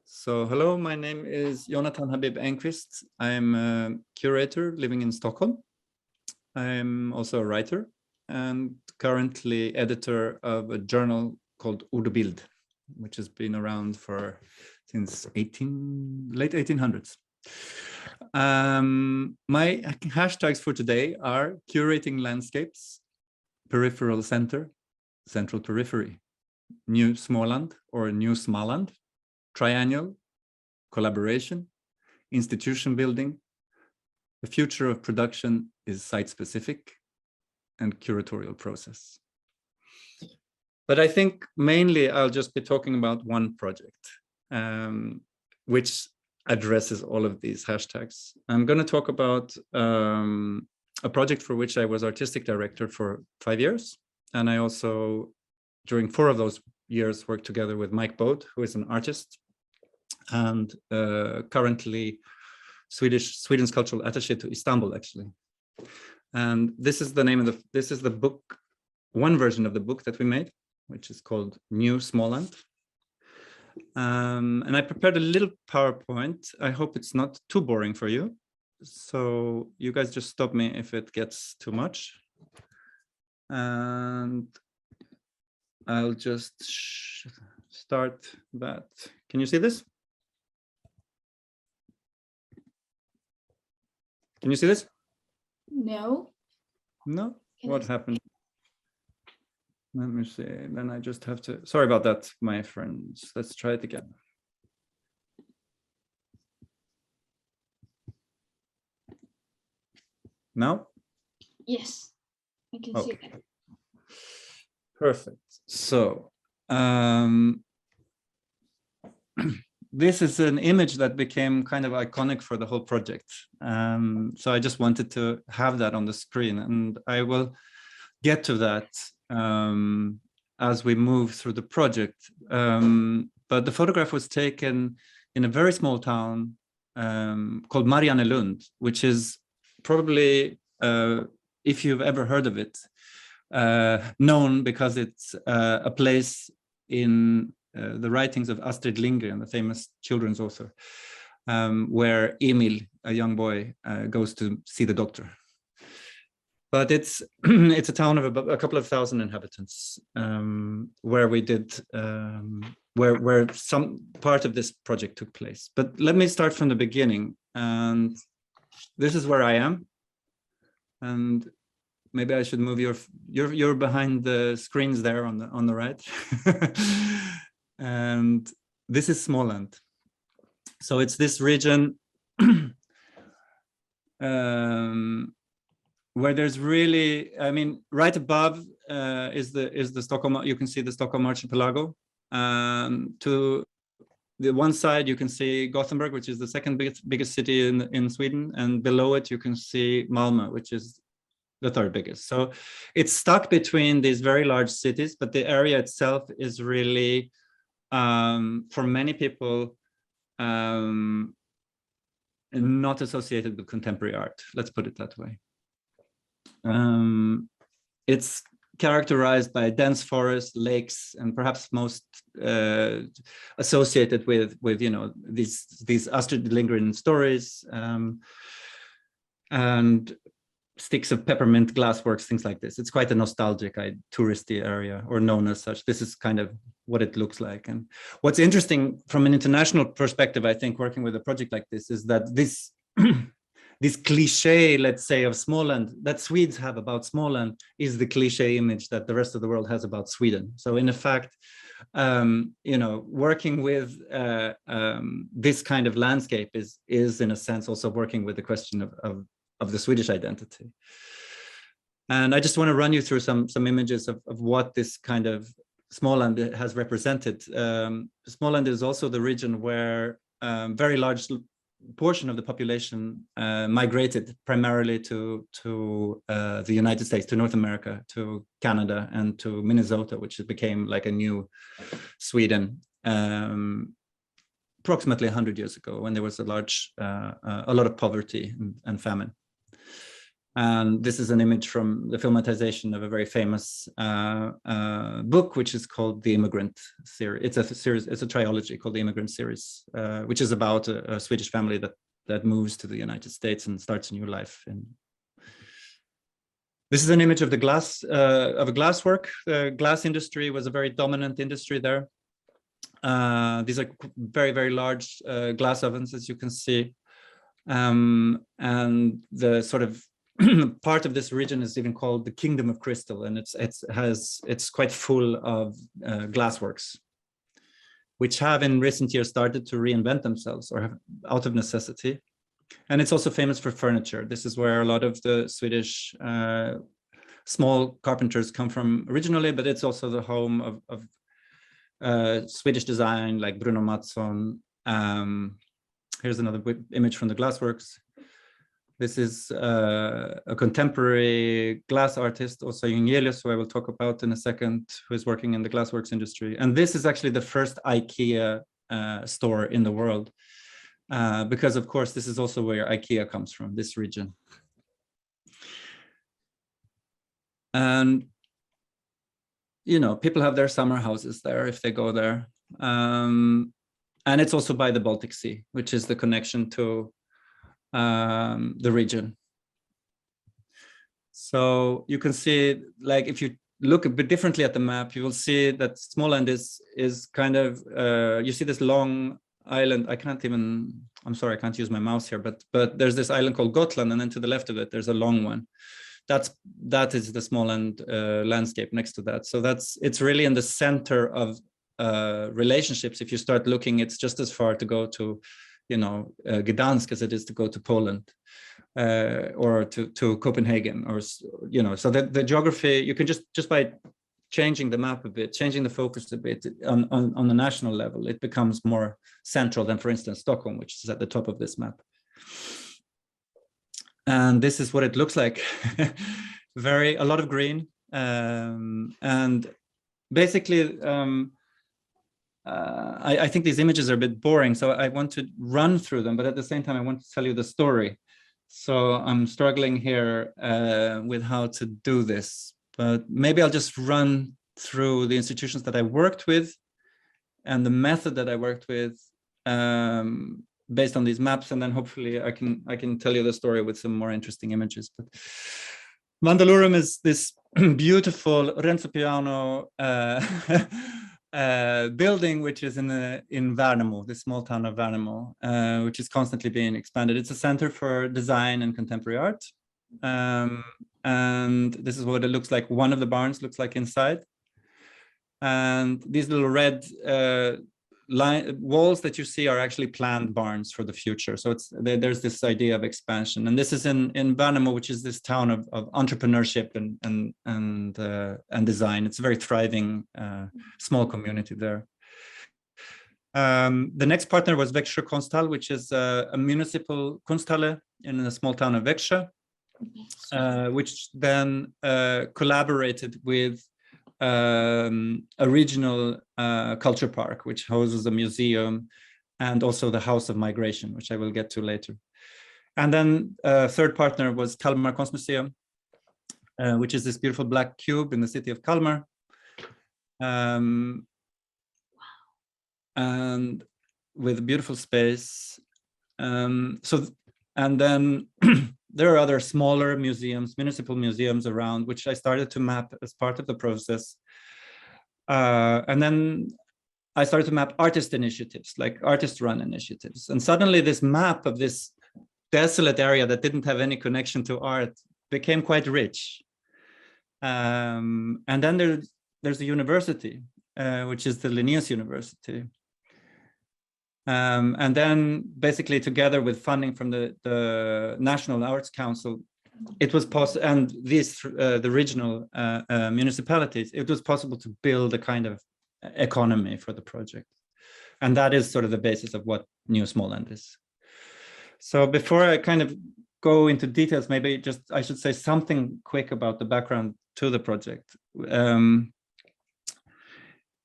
So hello, my name is Jonatan Habib Engqvist. I'm a curator living in Stockholm. I'm also a writer and currently editor of a journal called Ord&Bild, which has been around since late 1800s. My hashtags for today are curating landscapes, peripheral center, central periphery, New Småland or New Småland, triennial, collaboration, institution building, the future of production is site-specific, and curatorial process. But I think mainly I'll just be talking about one project, which addresses all of these hashtags. I'm going to talk about a project for which I was artistic director for 5 years. And I also, during 4 of those years, worked together with Mike Bode, who is an artist and currently Sweden's cultural attaché to Istanbul, actually. And this is the name of this is the book, one version of the book that we made, which is called New Småland. And I prepared a little PowerPoint. I hope it's not too boring for you. So you guys just stop me if it gets too much. And I'll just start that. Can you see this? Can you see this? No. No? What happened? Let me see. Then I just have to. Sorry about that, my friends. Let's try it again. Now? Yes, I can see that. Perfect. So, this is an image that became kind of iconic for the whole project. So I just wanted to have that on the screen, and I will get to that as we move through the project. But the photograph was taken in a very small town called Mariannelund, which is probably, if you've ever heard of it, known because it's a place in the writings of Astrid Lindgren, the famous children's author, where Emil, a young boy, goes to see the doctor. But it's a town of about a couple of thousand inhabitants, where we did where some part of this project took place. But let me start from the beginning, and this is where I am. And maybe I should move you're behind the screens there on the right. And this is Småland. So it's this region where there's really, I mean, right above is the Stockholm. You can see the Stockholm archipelago. To the one side, you can see Gothenburg, which is the second biggest city in Sweden, and below it you can see Malmö, which is the third biggest. So it's stuck between these very large cities, but the area itself is really, for many people, not associated with contemporary art. Let's put it that way. It's characterized by dense forests, lakes, and perhaps most associated with these Astrid Lindgren stories, and sticks of peppermint, glassworks, things like this. It's quite a nostalgic, touristy area, or known as such. This is kind of what it looks like. And what's interesting from an international perspective, I think, working with a project like this, is that this this cliche, let's say, of Småland that Swedes have about Småland is the cliche image that the rest of the world has about Sweden. So in effect, working with this kind of landscape is in a sense also working with the question of the Swedish identity. And I just want to run you through some images of what this kind of Småland has represented. Småland is also the region where very large portion of the population migrated primarily to the United States, to North America, to Canada, and to Minnesota, which became like a new Sweden approximately 100 years ago, when there was a lot of poverty and famine. And this is an image from the filmatization of a very famous book, which is called The Immigrant Theory. It's a series, it's a trilogy called The Immigrant Series, which is about a Swedish family that moves to the United States and starts a new life. This is an image of the glass, of a glasswork. The glass industry was a very dominant industry there. These are very, very large glass ovens, as you can see. And the sort of part of this region is even called the Kingdom of Crystal, and it's quite full of glassworks, which have in recent years started to reinvent themselves or have, out of necessity. And it's also famous for furniture. This is where a lot of the Swedish small carpenters come from originally, but it's also the home of Swedish design like Bruno Mattsson. Here's another image from the glassworks. This is a contemporary glass artist, Åsa Jungelius, who I will talk about in a second, who is working in the glassworks industry. And this is actually the first IKEA store in the world, because of course, this is also where IKEA comes from, this region. And, you know, people have their summer houses there if they go there. And it's also by the Baltic Sea, which is the connection to the region. So you can see, like, if you look a bit differently at the map, you will see that Småland is kind of, you see this long island. I'm sorry, I can't use my mouse here, but there's this island called Gotland, and then to the left of it, there's a long one. That is the Småland landscape next to that. So it's really in the center of relationships. If you start looking, it's just as far to go to, you know, Gdansk as it is to go to Poland or to Copenhagen, or, you know, so that the geography, you can just by changing the map a bit, changing the focus a bit on the national level, it becomes more central than, for instance, Stockholm, which is at the top of this map. And this is what it looks like. A lot of green. And basically, I think these images are a bit boring, so I want to run through them, but at the same time, I want to tell you the story. So I'm struggling here with how to do this, but maybe I'll just run through the institutions that I worked with and the method that I worked with based on these maps, and then hopefully I can tell you the story with some more interesting images. But Vandalorum is this beautiful Renzo Piano building, which is in Värnamo, the small town of Värnamo, which is constantly being expanded. It's a center for design and contemporary art. And this is what it looks like. One of the barns looks like inside. And these little red walls that you see are actually planned barns for the future. So there's this idea of expansion. And this is in Värnamo, which is this town of entrepreneurship and design. It's a very thriving small community there. The next partner was Växjö Konsthall, which is a municipal Kunsthalle in the small town of Växjö, which then collaborated with a regional culture park, which houses a museum and also the House of Migration, which I will get to later. And then third partner was Kalmar Konstmuseum, which is this beautiful black cube in the city of Kalmar. And with a beautiful space. And then there are other smaller museums, municipal museums around, which I started to map as part of the process. And then I started to map artist initiatives, like artist-run initiatives. And suddenly this map of this desolate area that didn't have any connection to art became quite rich. And then there's the university, which is the Linnaeus University. And then basically together with funding from the National Arts Council, it was possible, and the regional municipalities, it was possible to build a kind of economy for the project. And that is sort of the basis of what New Småland is. So before I kind of go into details, maybe just I should say something quick about the background to the project.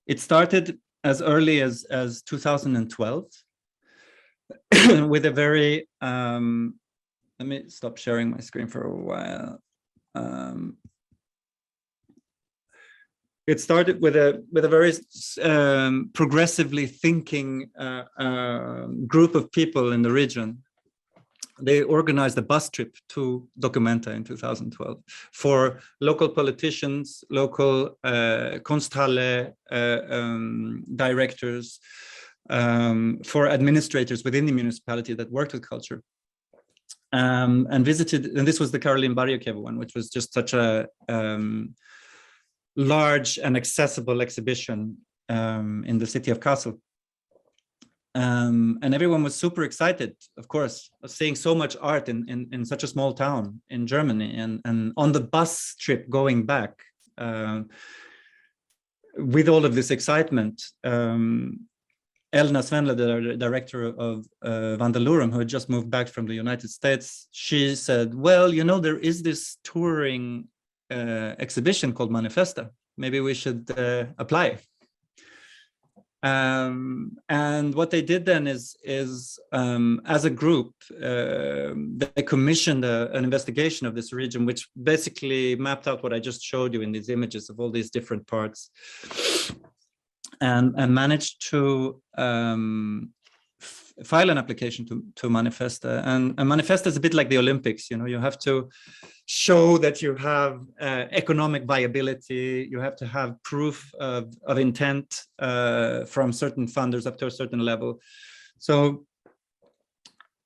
It started as early as 2012 with a very let me stop sharing my screen for a while. It started with a very progressively thinking group of people in the region. They organized a bus trip to Documenta in 2012 for local politicians, local konsthalle directors, for administrators within the municipality that worked with culture, and visited. And this was the Caroline Barjakev one, which was just such a large and accessible exhibition in the city of Kassel. And everyone was super excited, of course, of seeing so much art in such a small town in Germany. And on the bus trip going back, with all of this excitement, Elna Svenle, the director of Vandalurum, who had just moved back from the United States, she said, well, you know, there is this touring exhibition called Manifesta. Maybe we should apply. And what they did then is as a group, they commissioned an investigation of this region, which basically mapped out what I just showed you in these images of all these different parts, and managed to file an application to Manifesta. And Manifesta is a bit like the Olympics, you know, you have to show that you have economic viability, you have to have proof of intent from certain funders up to a certain level. So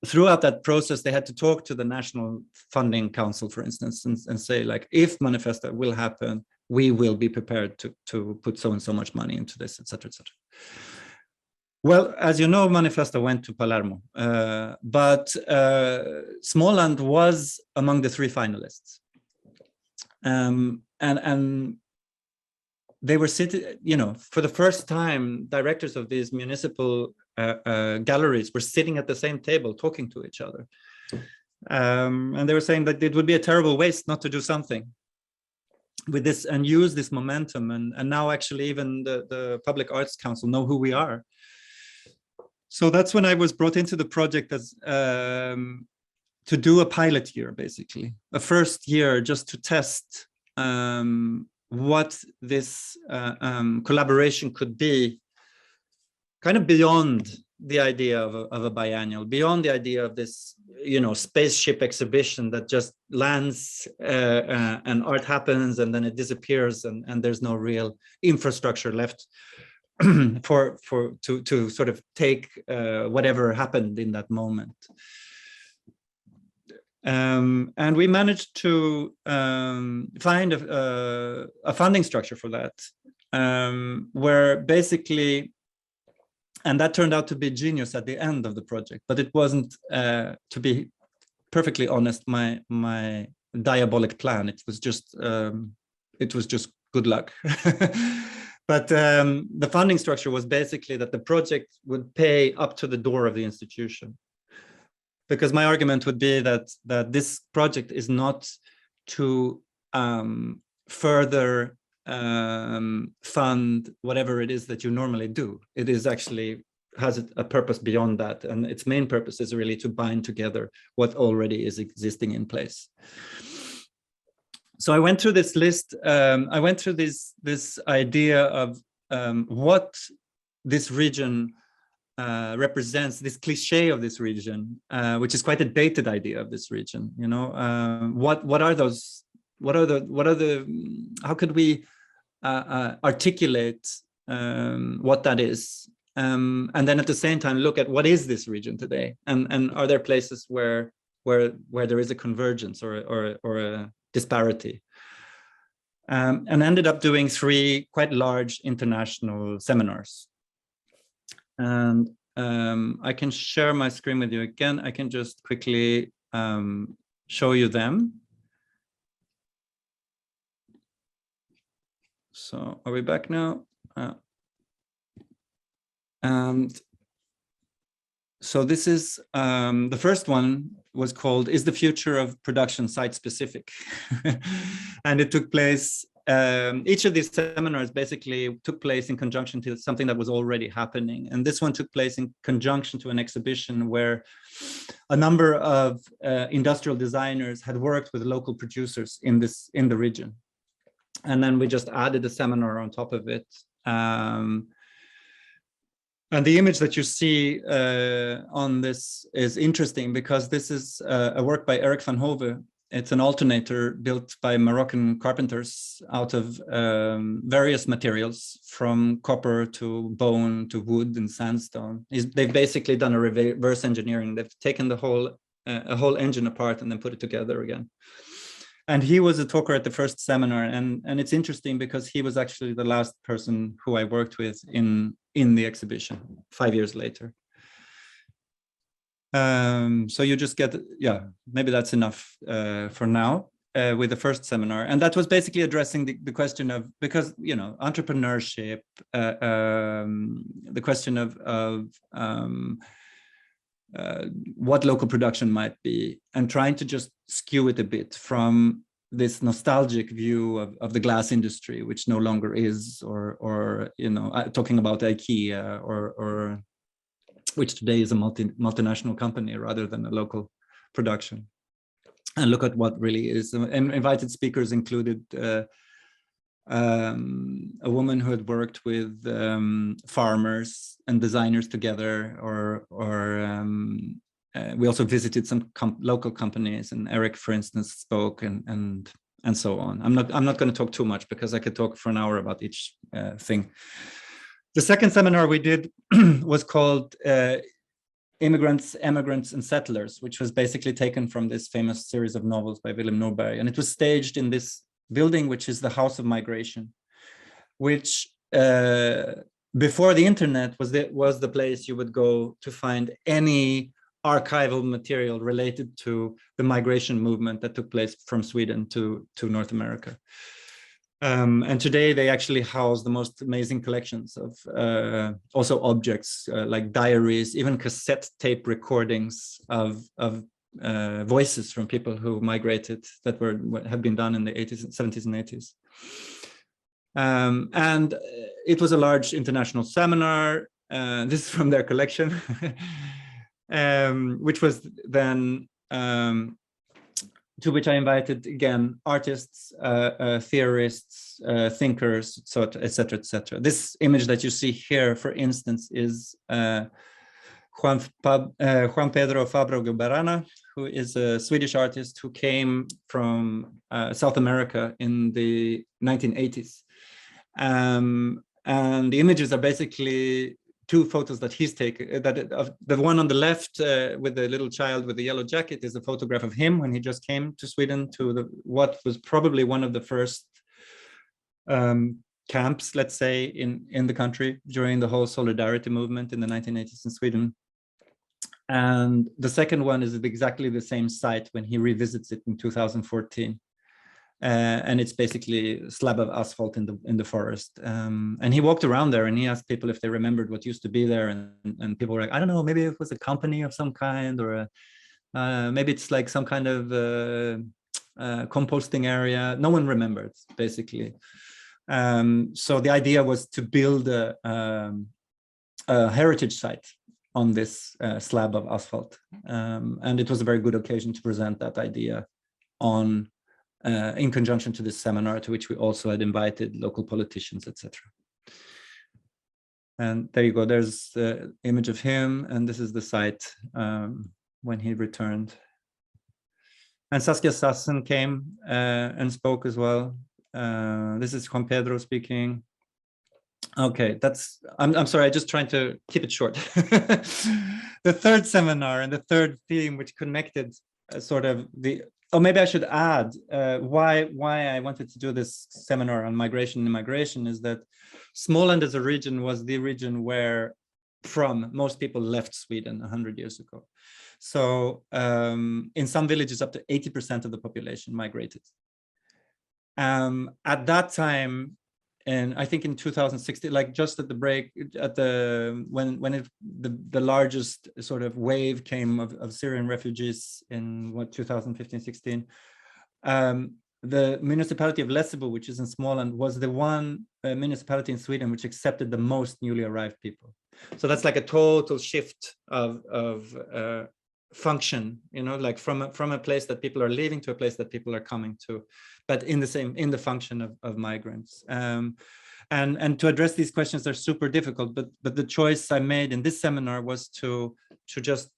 throughout that process, they had to talk to the National Funding Council, for instance, and say, like, if Manifesta will happen, we will be prepared to put so and so much money into this, etc., etc. Well, as you know, Manifesta went to Palermo, but Småland was among the 3 finalists. And they were sitting, you know, for the first time, directors of these municipal galleries were sitting at the same table talking to each other. And they were saying that it would be a terrible waste not to do something with this and use this momentum. And now actually even the Public Arts Council know who we are. So that's when I was brought into the project as to do a pilot year, basically, a first year just to test what this collaboration could be, kind of beyond the idea of a biennial, beyond the idea of this, you know, spaceship exhibition that just lands and art happens and then it disappears and there's no real infrastructure left to sort of take whatever happened in that moment. And we managed to find a funding structure for that, where basically, and that turned out to be genius at the end of the project, but it wasn't, to be perfectly honest, my diabolic plan. It was just good luck. But the funding structure was basically that the project would pay up to the door of the institution. Because my argument would be that this project is not to further fund whatever it is that you normally do. It is actually has a purpose beyond that. And its main purpose is really to bind together what already is existing in place. So I went through this list. I went through this idea of what this region represents, this cliche of this region, which is quite a dated idea of this region. You know, what are those? What are the? How could we articulate what that is, and then at the same time look at what is this region today, and are there places where there is a convergence or a disparity, and ended up doing 3 quite large international seminars. And I can share my screen with you again. I can just quickly show you them. So are we back now? And so this is the first one was called "Is the Future of Production Site Specific?" And it took place each of these seminars basically took place in conjunction to something that was already happening. And this one took place in conjunction to an exhibition where a number of industrial designers had worked with local producers in the region. And then we just added a seminar on top of it. And the image that you see on this is interesting because this is a work by Eric van Hove. It's an alternator built by Moroccan carpenters out of various materials, from copper to bone to wood and sandstone. They've basically done a reverse engineering. They've taken the whole engine apart and then put it together again. And he was a talker at the first seminar, and it's interesting because he was actually the last person who I worked with in the exhibition 5 years later. So you just get, yeah, maybe that's enough for now with the first seminar. And that was basically addressing the question of, because, you know, entrepreneurship, the question of what local production might be, and trying to just skew it a bit from this nostalgic view of the glass industry, which no longer is, or you know, talking about IKEA, or which today is a multinational company rather than a local production, and look at what really is. And invited speakers included a woman who had worked with farmers and designers together, we also visited some local companies, and Eric, for instance, spoke, and so on. I'm not going to talk too much because I could talk for an hour about each thing. The second seminar we did was called Immigrants, Emigrants, and Settlers, which was basically taken from this famous series of novels by Willem Norberg, and it was staged in this building, which is the House of Migration, which before the internet was the place you would go to find any archival material related to the migration movement that took place from Sweden to North America. And today they actually house the most amazing collections of also objects like diaries, even cassette tape recordings of voices from people who migrated that had been done in the 80s, 70s and 80s. And it was a large international seminar. This is from their collection, which was then to which I invited, again, artists, theorists, thinkers, so et cetera, et cetera. This image that you see here, for instance, is Juan Pedro Fabro-Guberana, who is a Swedish artist who came from South America in the 1980s. And the images are basically two photos that he's taken. The one on the left with the little child with the yellow jacket is a photograph of him when he just came to Sweden to what was probably one of the first camps, let's say, in the country during the whole solidarity movement in the 1980s in Sweden. And the second one is at exactly the same site when he revisits it in 2014. And it's basically a slab of asphalt in the forest. And he walked around there and he asked people if they remembered what used to be there. And people were like, I don't know, maybe it was a company of some kind, or maybe it's like some kind of composting area. No one remembered, basically. So the idea was to build a heritage site on this slab of asphalt. And it was a very good occasion to present that idea in conjunction to this seminar, to which we also had invited local politicians, etc. And there you go, there's the image of him, and this is the site when he returned. And Saskia Sassen came and spoke as well. This is Juan Pedro speaking. Okay, I'm sorry, I'm just trying to keep it short. The third seminar and the third theme, which connected maybe I should add why I wanted to do this seminar on migration and immigration is that Småland as a region was the region where most people left Sweden 100 years ago. So in some villages, up to 80% of the population migrated. At that time, and I think in 2016, like just at the break, when the largest sort of wave came of Syrian refugees in 2015-16, the municipality of Lessebo, which is in Småland, was the one municipality in Sweden which accepted the most newly arrived people. So that's like a total shift of function, you know, like from a place that people are leaving to a place that people are coming to, but in the function of migrants. And to address these questions, they're super difficult, but the choice I made in this seminar was to just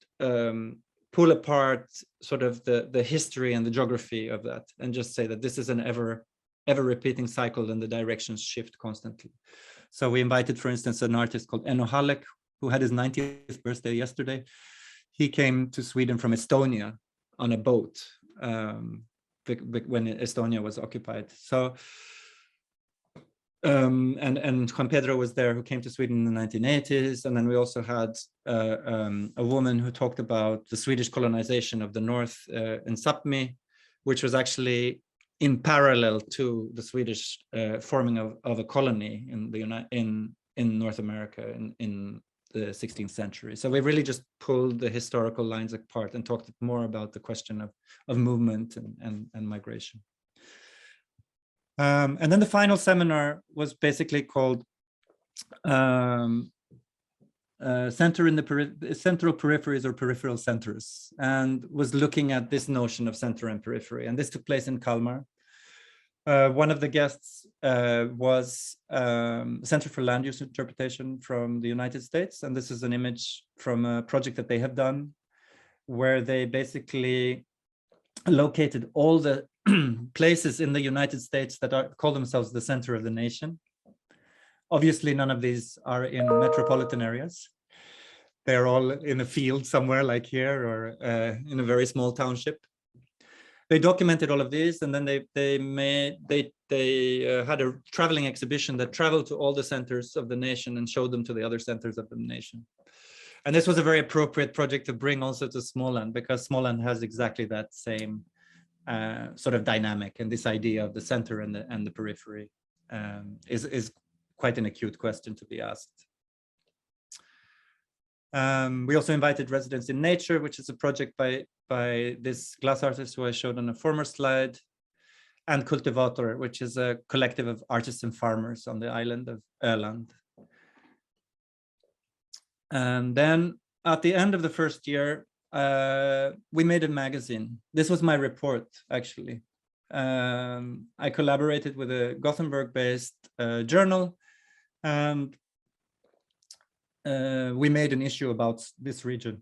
pull apart sort of the history and the geography of that, and just say that this is an ever repeating cycle, and the directions shift constantly. So we invited, for instance, an artist called Enno Hallek, who had his 90th birthday yesterday. He came to Sweden from Estonia on a boat when Estonia was occupied. So and Juan Pedro was there, who came to Sweden in the 1980s. And then we also had a woman who talked about the Swedish colonization of the north in Sápmi, which was actually in parallel to the Swedish forming of a colony in North America in the 16th century. So we really just pulled the historical lines apart and talked more about the question of movement and migration. And then the final seminar was basically called Central Peripheries or Peripheral Centers, and was looking at this notion of center and periphery. And this took place in Kalmar. One of the guests was Center for Land Use Interpretation from the United States. And this is an image from a project that they have done, where they basically located all the places in the United States that call themselves the center of the nation. Obviously, none of these are in metropolitan areas. They're all in a field somewhere like here, or in a very small township. They documented all of these, and then they had a traveling exhibition that traveled to all the centers of the nation and showed them to the other centers of the nation. And this was a very appropriate project to bring also to Småland, because Småland has exactly that same sort of dynamic, and this idea of the center and the periphery is quite an acute question to be asked. We also invited Residents in Nature, which is a project by this glass artist who I showed on a former slide, and Kultivator, which is a collective of artists and farmers on the island of Öland. And then at the end of the first year, we made a magazine. This was my report, actually. I collaborated with a Gothenburg-based journal, and we made an issue about this region,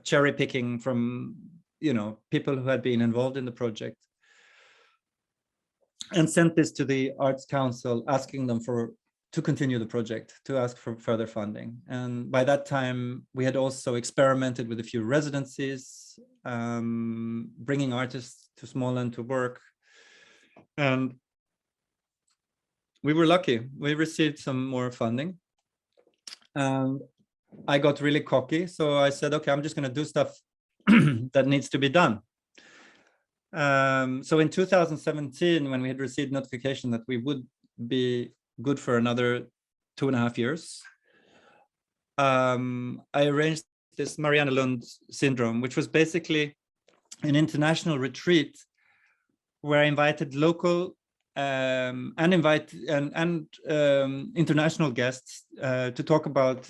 cherry picking from, you know, people who had been involved in the project, and sent this to the Arts Council, asking them to continue the project, to ask for further funding. And by that time, we had also experimented with a few residencies, bringing artists to Småland to work. And we were lucky. We received some more funding. And I got really cocky. So I said, okay, I'm just going to do stuff that needs to be done. So in 2017, when we had received notification that we would be good for another 2.5 years, I arranged this Marianne Lund syndrome, which was basically an international retreat where I invited local and international guests to talk about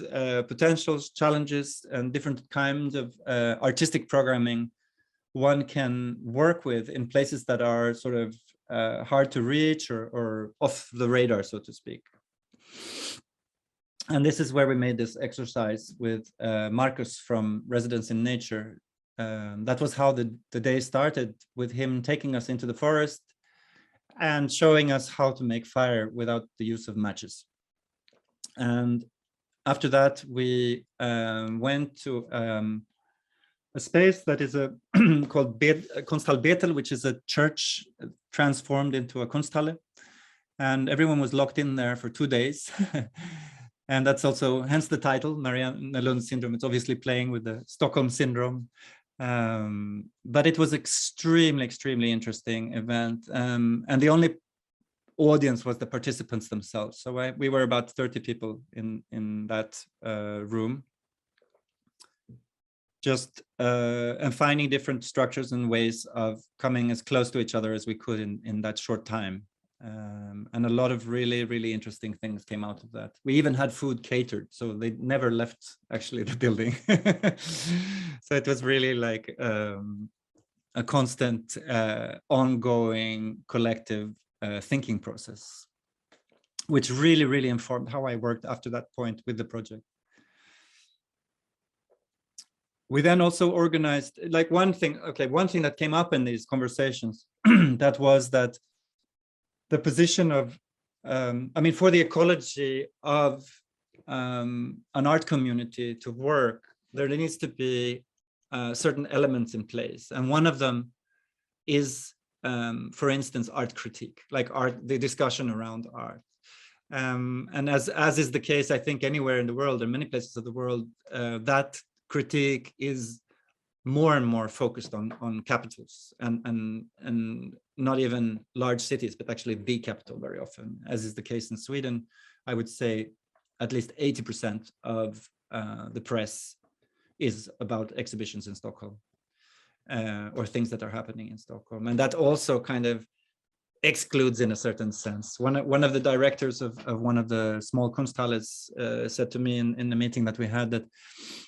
potentials, challenges, and different kinds of artistic programming one can work with in places that are sort of hard to reach or off the radar, so to speak. And this is where we made this exercise with Marcus from Residents in Nature. That was how the day started, with him taking us into the forest and showing us how to make fire without the use of matches. And after that, we went to a space that is called Konsthall Betel, which is a church transformed into a Kunsthalle. And everyone was locked in there for 2 days. And that's also, hence the title, Marianne Lund syndrome. It's obviously playing with the Stockholm syndrome. But it was extremely, extremely interesting event. And the only audience was the participants themselves. So we were about 30 people in that room, just and finding different structures and ways of coming as close to each other as we could in that short time. And a lot of really, really interesting things came out of that. We even had food catered, so they never left actually the building. So it was really like a constant, ongoing collective thinking process, which really, really informed how I worked after that point with the project. We then also organized, like one thing that came up in these conversations, that was that the position of, I mean, for the ecology of an art community to work, there needs to be certain elements in place. And one of them is, for instance, art critique, like the discussion around art. And as is the case, I think, anywhere in the world, in many places of the world, that critique is more and more focused on capitals and not even large cities, but actually the capital very often, as is the case in Sweden. I would say at least 80% of the press is about exhibitions in Stockholm, or things that are happening in Stockholm. And that also kind of excludes, in a certain sense. One of the directors of one of the small Kunsthalles said to me in the meeting that we had that,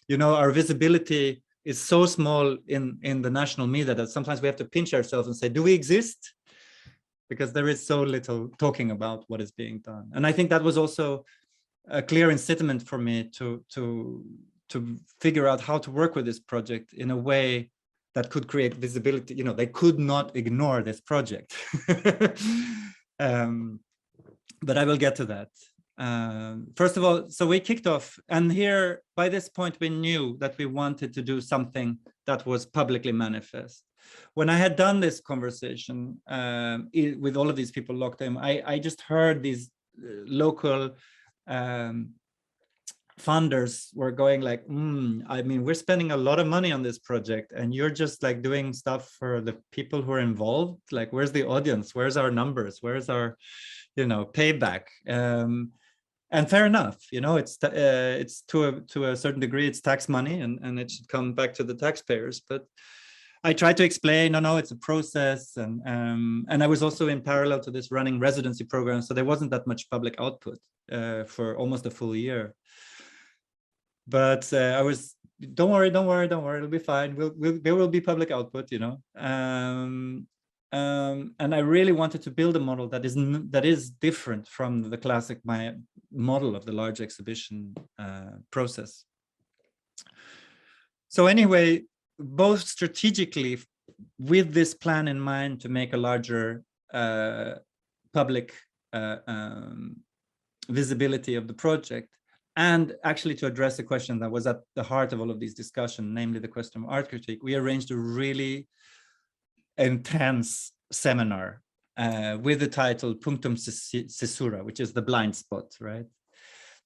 you know, our visibility is so small in the national media that sometimes we have to pinch ourselves and say, do we exist? Because there is so little talking about what is being done. And I think that was also a clear incitement for me to figure out how to work with this project in a way that could create visibility. You know, they could not ignore this project. But I will get to that. First of all, so we kicked off, and here, by this point, we knew that we wanted to do something that was publicly manifest. When I had done this conversation with all of these people locked in, I just heard these local funders were going like, I mean, we're spending a lot of money on this project and you're just like doing stuff for the people who are involved. Like, where's the audience? Where's our numbers? Where's our, you know, payback? And fair enough, you know, it's to a certain degree, it's tax money and it should come back to the taxpayers. But I tried to explain, no, it's a process. And I was also in parallel to this running residency program. So there wasn't that much public output for almost a full year. But I was, don't worry, it'll be fine. There will be public output, you know. And I really wanted to build a model that is different from the classic model of the large exhibition process. So anyway, both strategically, with this plan in mind to make a larger public visibility of the project, and actually to address a question that was at the heart of all of these discussions, namely the question of art critique, we arranged a really intense seminar with the title Punctum Caesura, which is the blind spot, right?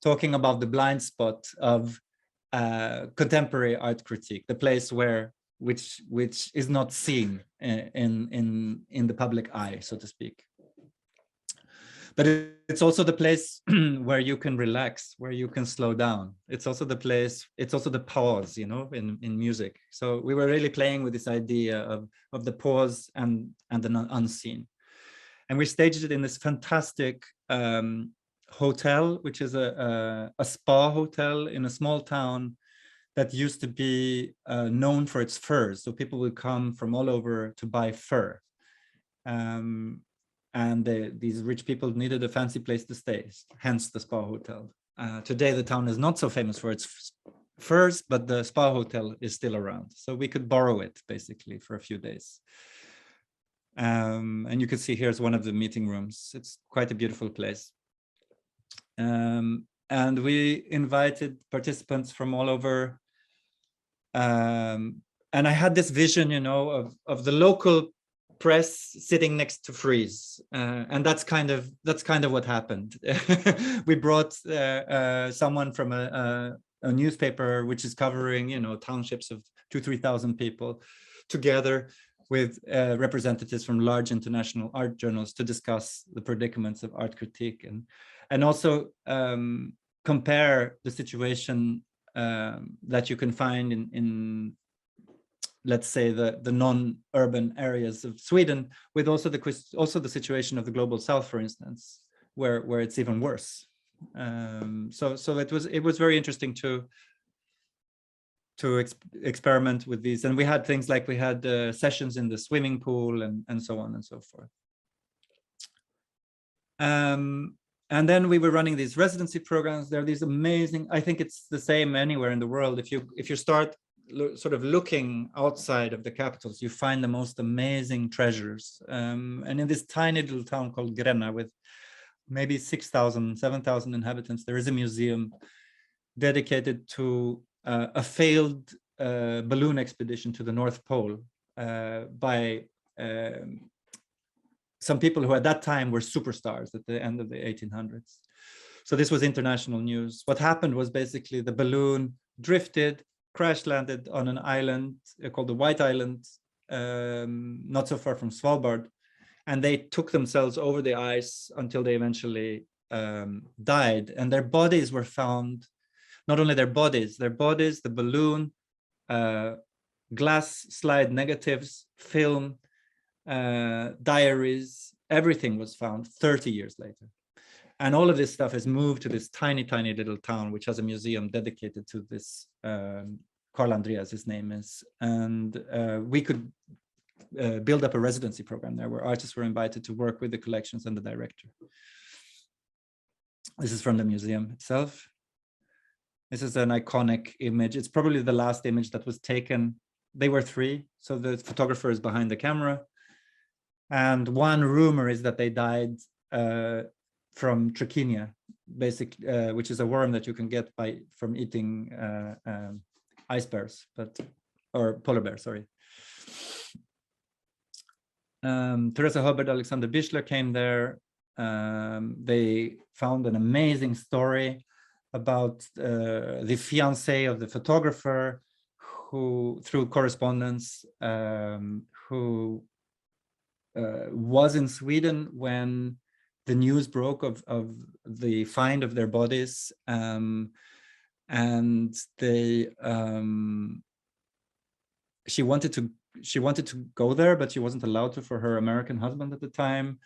Talking about the blind spot of contemporary art critique, the place which is not seen in the public eye, so to speak. But it's also the place where you can relax, where you can slow down. It's also the place, it's also the pause, you know, in music. So we were really playing with this idea of the pause and the unseen. And we staged it in this fantastic hotel, which is a spa hotel in a small town that used to be known for its furs. So people would come from all over to buy fur. And these rich people needed a fancy place to stay, hence the spa hotel. Today, the town is not so famous for its furs, but the spa hotel is still around. So we could borrow it, basically, for a few days. And you can see here's one of the meeting rooms. It's quite a beautiful place. And we invited participants from all over. And I had this vision, you know, of the local press sitting next to Frieze, and that's kind of what happened. We brought someone from a newspaper which is covering, you know, townships of 2,000-3,000 people, together with representatives from large international art journals to discuss the predicaments of art critique and also compare the situation that you can find in let's say the non-urban areas of Sweden, with also the situation of the global south, for instance, where it's even worse. So it was very interesting to experiment with these, and we had things like we had sessions in the swimming pool and so on and so forth. And then we were running these residency programs. There are these amazing, I think it's the same anywhere in the world. If you start sort of looking outside of the capitals, you find the most amazing treasures. And in this tiny little town called Gränna, with maybe 6,000, 7,000 inhabitants, there is a museum dedicated to a failed balloon expedition to the North Pole by some people who at that time were superstars at the end of the 1800s. So this was international news. What happened was basically the balloon drifted, crash landed on an island called the White Island, not so far from Svalbard. And they took themselves over the ice until they eventually died. And their bodies were found, not only their bodies, the balloon, glass slide negatives, film, diaries, everything was found 30 years later. And all of this stuff has moved to this tiny little town, which has a museum dedicated to this, Carl Andreas, his name is. And we could build up a residency program there where artists were invited to work with the collections and the director. This is from the museum itself. This is an iconic image. It's probably the last image that was taken. They were three, so the photographer is behind the camera. And one rumor is that they died from trachea, which is a worm that you can get from eating ice bears, or polar bears, sorry. Teresa Hubbard, Alexander Bischler came there. They found an amazing story about the fiancé of the photographer, who, through correspondence, who was in Sweden when the news broke of the find of their bodies, and they she wanted to go there, but she wasn't allowed to for her American husband at the time.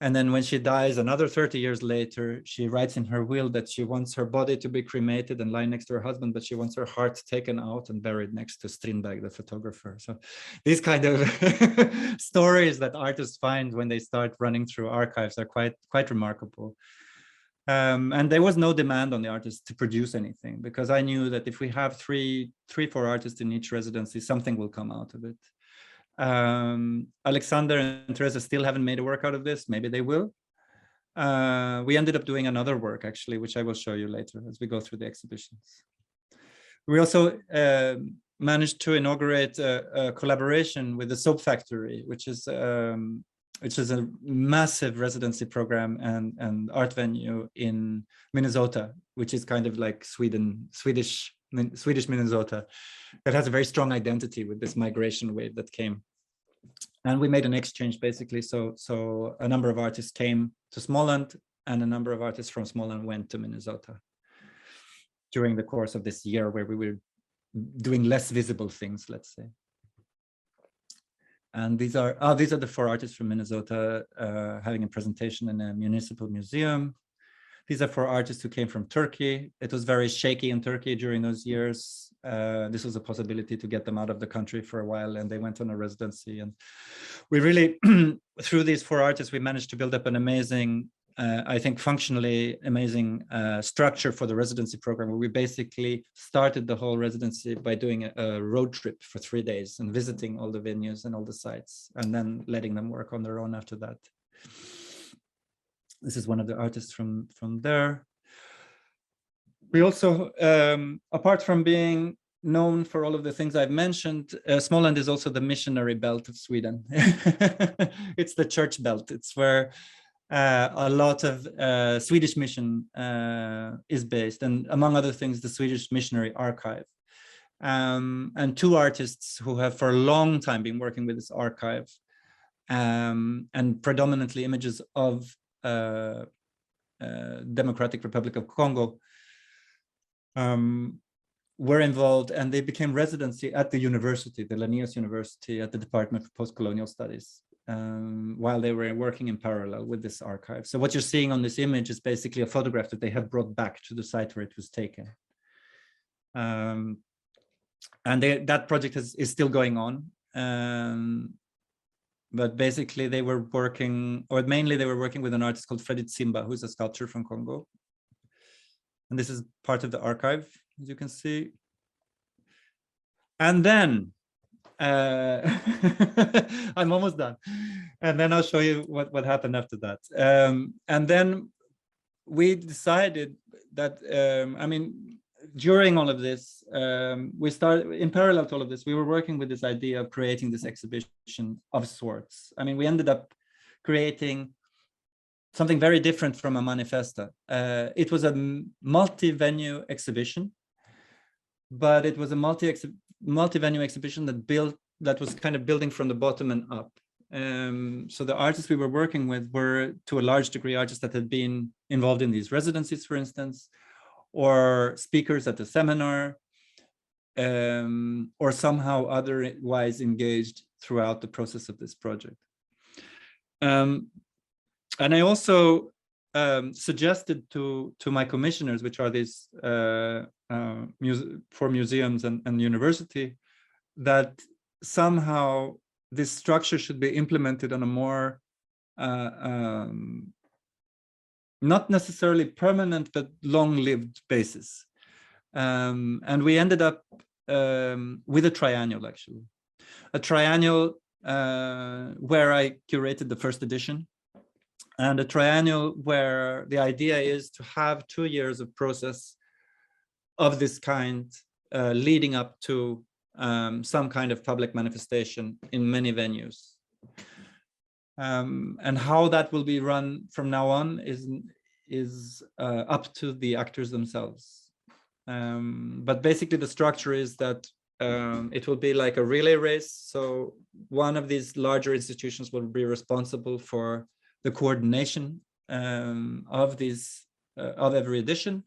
And then when she dies, another 30 years later, she writes in her will that she wants her body to be cremated and lie next to her husband, but she wants her heart taken out and buried next to Strindberg, the photographer. So these kind of stories that artists find when they start running through archives are quite remarkable. And there was no demand on the artists to produce anything, because I knew that if we have three, four artists in each residency, something will come out of it. Alexander and Teresa still haven't made a work out of this. Maybe they will. We ended up doing another work, actually, which I will show you later as we go through the exhibitions. We also managed to inaugurate a collaboration with the Soap Factory, which is a massive residency program and art venue in Minnesota, which is kind of like Swedish Minnesota, that has a very strong identity with this migration wave that came. And we made an exchange, basically. So a number of artists came to Småland, and a number of artists from Småland went to Minnesota during the course of this year, where we were doing less visible things, let's say. And these are the four artists from Minnesota having a presentation in a municipal museum. These are four artists who came from Turkey. It was very shaky in Turkey during those years. This was a possibility to get them out of the country for a while, and they went on a residency. And we really, through these four artists, we managed to build up an amazing, I think functionally amazing structure for the residency program, where we basically started the whole residency by doing a road trip for 3 days and visiting all the venues and all the sites, and then letting them work on their own after that. This is one of the artists from there. We also, apart from being known for all of the things I've mentioned, Småland is also the missionary belt of Sweden. It's the church belt. It's where a lot of Swedish mission is based, and among other things, the Swedish Missionary Archive. And two artists who have for a long time been working with this archive, and predominantly images of Democratic Republic of Congo, were involved, and they became residency at the university, the Linnaeus University, at the Department for Postcolonial Studies, while they were working in parallel with this archive. So what you're seeing on this image is basically a photograph that they have brought back to the site where it was taken. And that project is still going on. But basically they were working, or mainly they were working with an artist called Freddy Tsimba, who's a sculptor from Congo. And this is part of the archive, as you can see. And then, I'm almost done. And then I'll show you what happened after that. And then we decided that, I mean, during all of this, we started, in parallel to all of this, we were working with this idea of creating this exhibition of sorts. I mean, we ended up creating something very different from a manifesta. It was a multi-venue exhibition, but it was a multi-venue exhibition that was kind of building from the bottom and up. So the artists we were working with were, to a large degree, artists that had been involved in these residencies, for instance, or speakers at the seminar, or somehow otherwise engaged throughout the process of this project. And I also suggested to my commissioners, which are these for museums and university, that somehow this structure should be implemented on a more not necessarily permanent, but long-lived basis. And we ended up with a triennial, actually. A triennial where I curated the first edition, and a triennial where the idea is to have 2 years of process of this kind leading up to some kind of public manifestation in many venues. And how that will be run from now on is up to the actors themselves. But basically the structure is that it will be like a relay race. So one of these larger institutions will be responsible for the coordination of every edition,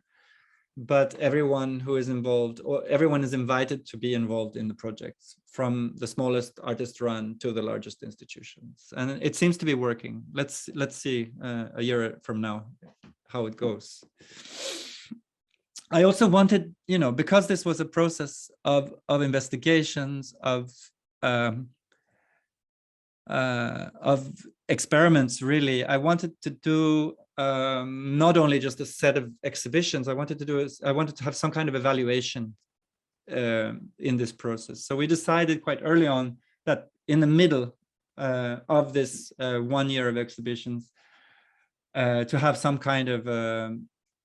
but everyone who is involved, or everyone is invited to be involved in the projects, from the smallest artist run to the largest institutions. And it seems to be working. Let's see a year from now how it goes. I also wanted, because this was a process of investigations, of experiments, really, I wanted to do not only just a set of exhibitions. I wanted to have some kind of evaluation in this process. So we decided quite early on that in the middle of this 1 year of exhibitions, to have some kind of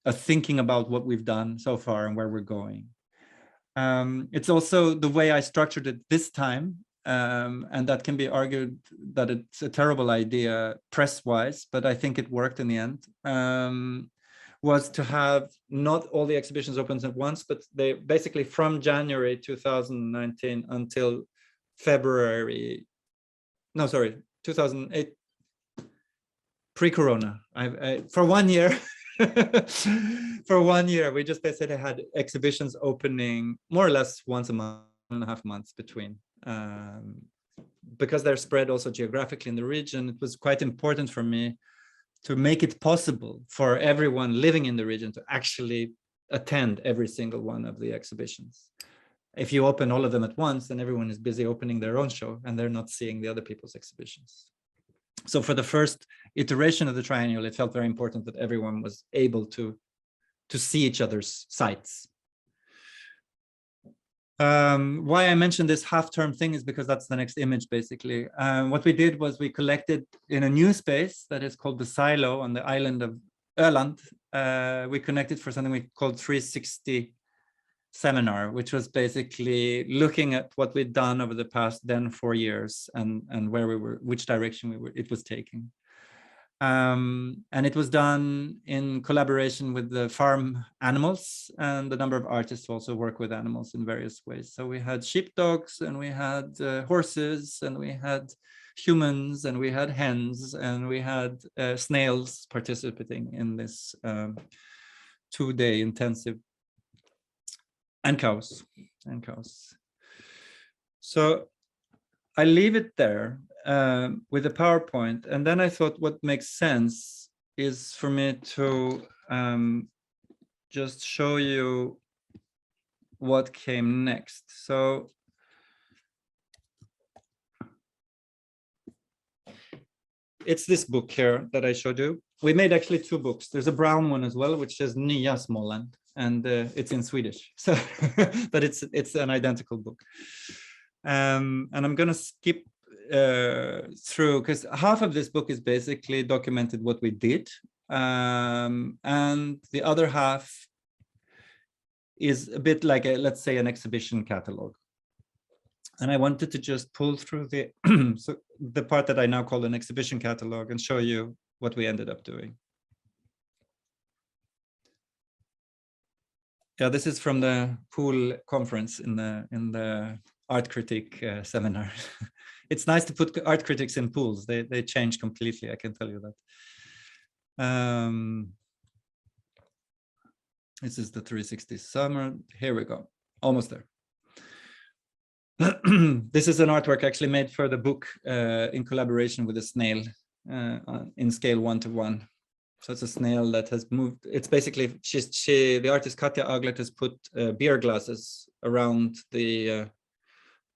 a thinking about what we've done so far and where we're going. It's also the way I structured it this time, and that can be argued that it's a terrible idea press-wise, but I think it worked in the end, was to have not all the exhibitions open at once, but they basically from January 2019 until February, 2008, pre-corona. For 1 year, for 1 year, we just basically had exhibitions opening more or less once a month, 1.5 months between. Because they're spread also geographically in the region, it was quite important for me to make it possible for everyone living in the region to actually attend every single one of the exhibitions. If you open all of them at once, then everyone is busy opening their own show and they're not seeing the other people's exhibitions. So for the first iteration of the triennial, it felt very important that everyone was able to see each other's sites. Why I mentioned this half-term thing is because that's the next image, basically. What we did was we collected in a new space that is called the Silo on the island of Öland. We connected for something we called 360 seminar, which was basically looking at what we'd done over the past 4 years and where we were, which direction it was taking. And it was done in collaboration with the farm animals, and a number of artists also work with animals in various ways. So we had sheepdogs, and we had horses, and we had humans, and we had hens, and we had snails participating in this 2-day intensive and cows. So I leave it there with a PowerPoint, and then I thought what makes sense is for me to just show you what came next. So it's this book here that I showed you. We made actually 2 books. There's a brown one as well, which says Nya Småland, and it's in Swedish. So, but it's an identical book. And I'm going to skip through, because half of this book is basically documented what we did, and the other half is a bit like let's say an exhibition catalog. And I wanted to just pull through the so the part that I now call an exhibition catalog and show you what we ended up doing. Yeah, this is from the pool conference in the art critique seminar. It's nice to put art critics in pools. They change completely, I can tell you that. This is the 360 summer. Here we go, almost there. This is an artwork actually made for the book in collaboration with a snail in scale 1:1. So it's a snail that has moved. It's basically the artist Katja Aglet has put beer glasses around the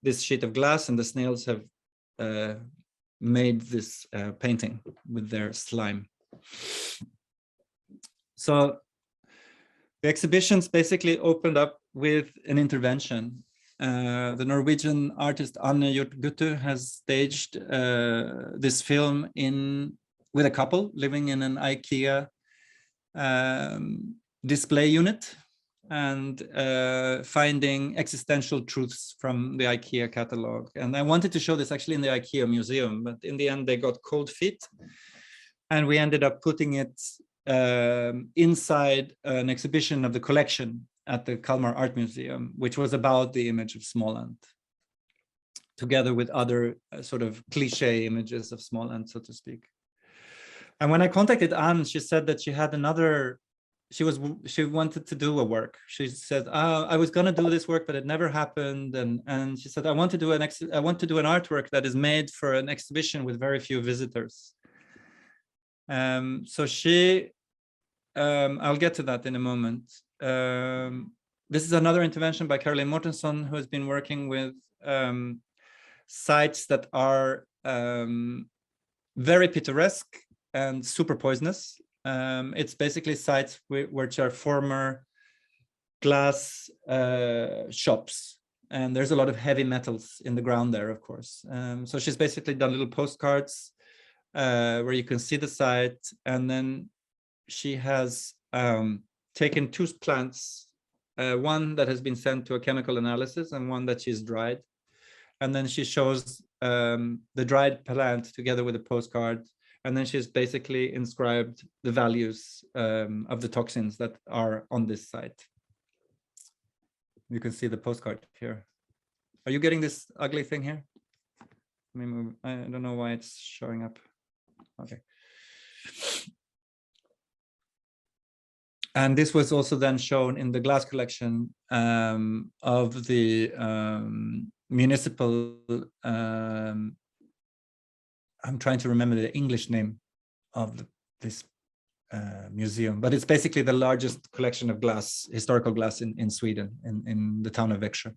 this sheet of glass, and the snails have made this painting with their slime. So the exhibitions basically opened up with an intervention. The Norwegian artist Anne Hjort has staged this film with a couple living in an IKEA display unit and finding existential truths from the IKEA catalog. And I wanted to show this actually in the IKEA museum, but in the end they got cold feet, and we ended up putting it inside an exhibition of the collection at the Kalmar Art Museum, which was about the image of Småland, together with other sort of cliche images of Småland, so to speak. And when I contacted Anne, she said that she had she wanted to do a work. She said, I was going to do this work, but it never happened. And she said, I want to do an artwork that is made for an exhibition with very few visitors. So I'll get to that in a moment. This is another intervention by Caroline Mortensen, who has been working with sites that are very picturesque and super poisonous. It's basically sites which are former glass shops, and there's a lot of heavy metals in the ground there, of course. So she's basically done little postcards where you can see the site, and then she has taken 2 plants, one that has been sent to a chemical analysis and one that she's dried. And then she shows the dried plant together with a postcard. And then she's basically inscribed the values of the toxins that are on this site. You can see the postcard here. Are you getting this ugly thing here? I mean, I don't know why it's showing up. Okay. And this was also then shown in the glass collection of the municipal, I'm trying to remember the English name of this museum, but it's basically the largest collection of glass, historical glass in Sweden, in the town of Växjö.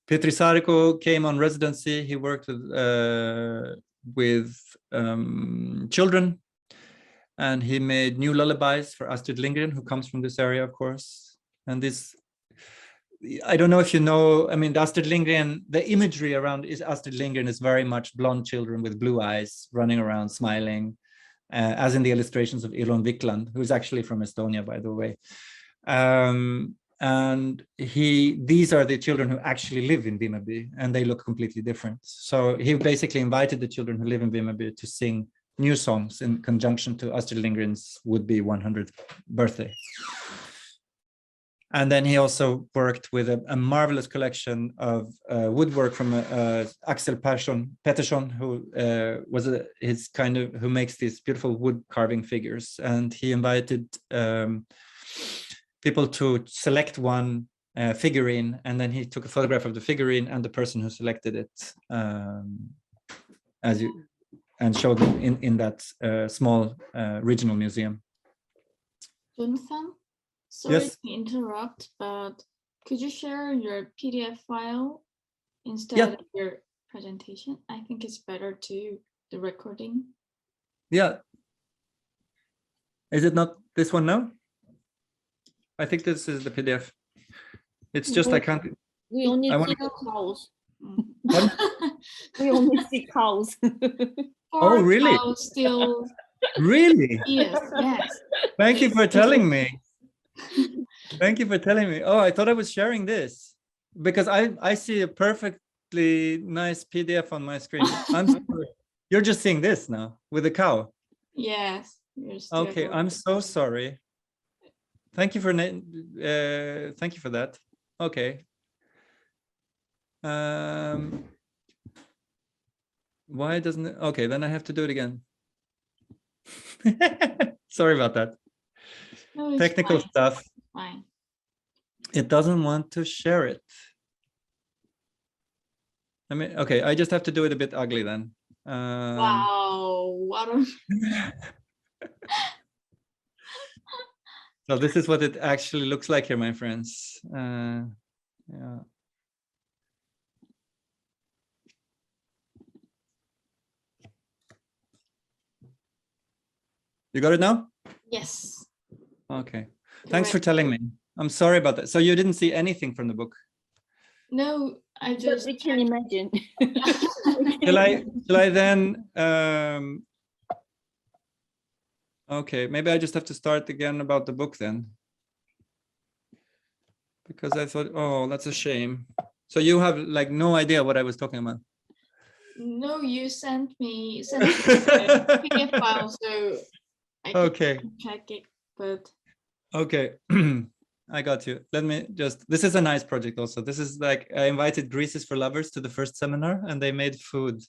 Petri Sariko came on residency. He worked with children, and he made new lullabies for Astrid Lindgren, who comes from this area, of course. And this, I don't know if you know, I mean, Astrid Lindgren, the imagery around Astrid Lindgren is very much blonde children with blue eyes running around smiling, as in the illustrations of Ilon Wikland, who's actually from Estonia, by the way. And these are the children who actually live in Vimmerby, and they look completely different. So he basically invited the children who live in Vimmerby to sing new songs in conjunction to Astrid Lindgren's would-be 100th birthday. And then he also worked with a marvelous collection of woodwork from Axel Pettersson, who who makes these beautiful wood carving figures. And he invited people to select one figurine, and then he took a photograph of the figurine and the person who selected it, and showed them in that small regional museum. Jonathan, sorry Yes. to interrupt, but could you share your PDF file instead Yeah. of your presentation? I think it's better to the recording. Yeah. Is it not this one now? I think this is the PDF. It's just I can't. We only I see wanna- cows. Pardon? We only see cows. Oh, really? Still, Really? yes. Thank you for telling me. Thank you for telling me. Oh, I thought I was sharing this because I see a perfectly nice PDF on my screen. I'm sorry. You're just seeing this now with the cow. Yes. Okay, I'm so sorry. Thank you for that. Okay. Why doesn't it? Okay, then I have to do it again. Sorry about that. No, it's Technical fine. stuff. Fine. It doesn't want to share it. I mean, okay, I just have to do it a bit ugly then. Wow, what a So this is what it actually looks like here, my friends. Yeah. You got it now? yes. Okay. Thanks for Correct. telling me. I'm sorry about that. So you didn't see anything from the book? No, I But just we can imagine. Shall I then? Okay, maybe I just have to start again about the book then. Because I thought, oh, that's a shame. So you have like no idea what I was talking about. No, you sent me the PDF file, so I Okay. can check it. But Okay. I got you. Let me just, this is a nice project also. This is like, I invited Greece for Lovers to the first seminar and they made food.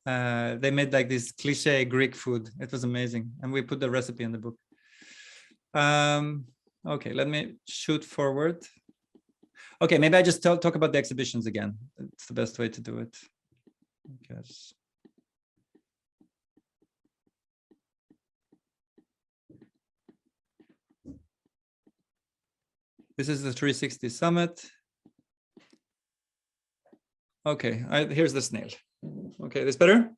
They made like this cliche Greek food. It was amazing. And we put the recipe in the book. Okay, let me shoot forward. Okay, maybe I just talk about the exhibitions again. It's the best way to do it. I guess. This is the 360 Summit. Okay, here's the snail. Okay, this better?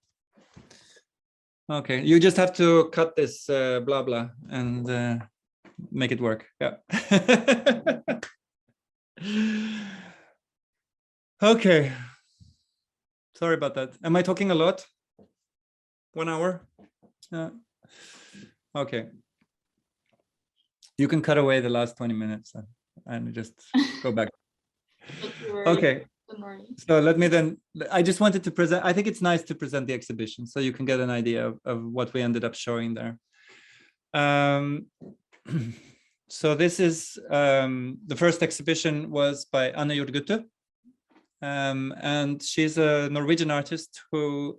Okay, you just have to cut this blah blah and make it work. Yeah. Okay. Sorry about that. Am I talking a lot? 1 hour? Okay. You can cut away the last 20 minutes and just go back. Okay. Don't worry. So let me then, I just wanted to present, I think it's nice to present the exhibition so you can get an idea of what we ended up showing there. So this is, the first exhibition was by Anne Jordgutte. And she's a Norwegian artist who,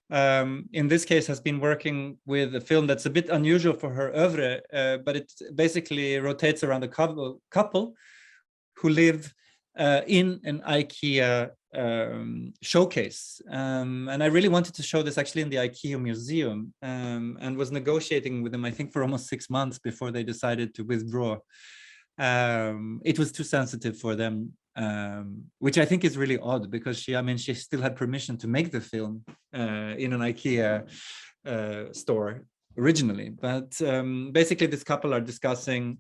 in this case, has been working with a film that's a bit unusual for her oeuvre, but it basically rotates around a couple who live in an IKEA showcase. And I really wanted to show this actually in the IKEA museum, and was negotiating with them, I think, for almost 6 months before they decided to withdraw. It was too sensitive for them, which I think is really odd because she still had permission to make the film in an IKEA store originally. But basically this couple are discussing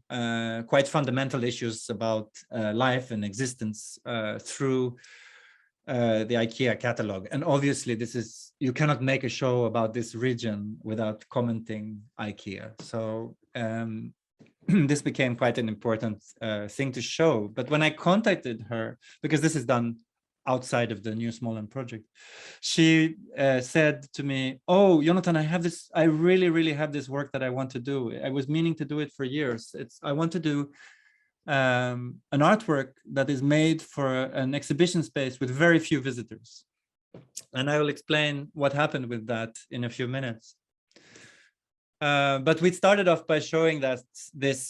quite fundamental issues about life and existence through the IKEA catalog. And obviously you cannot make a show about this region without commenting IKEA. So this became quite an important thing to show. But when I contacted her, because this is done outside of the New Småland project, she said to me, oh, Jonatan, I really have this work that I want to do. I was meaning to do it for years. I want to do an artwork that is made for an exhibition space with very few visitors. And I will explain what happened with that in a few minutes. But we started off by showing that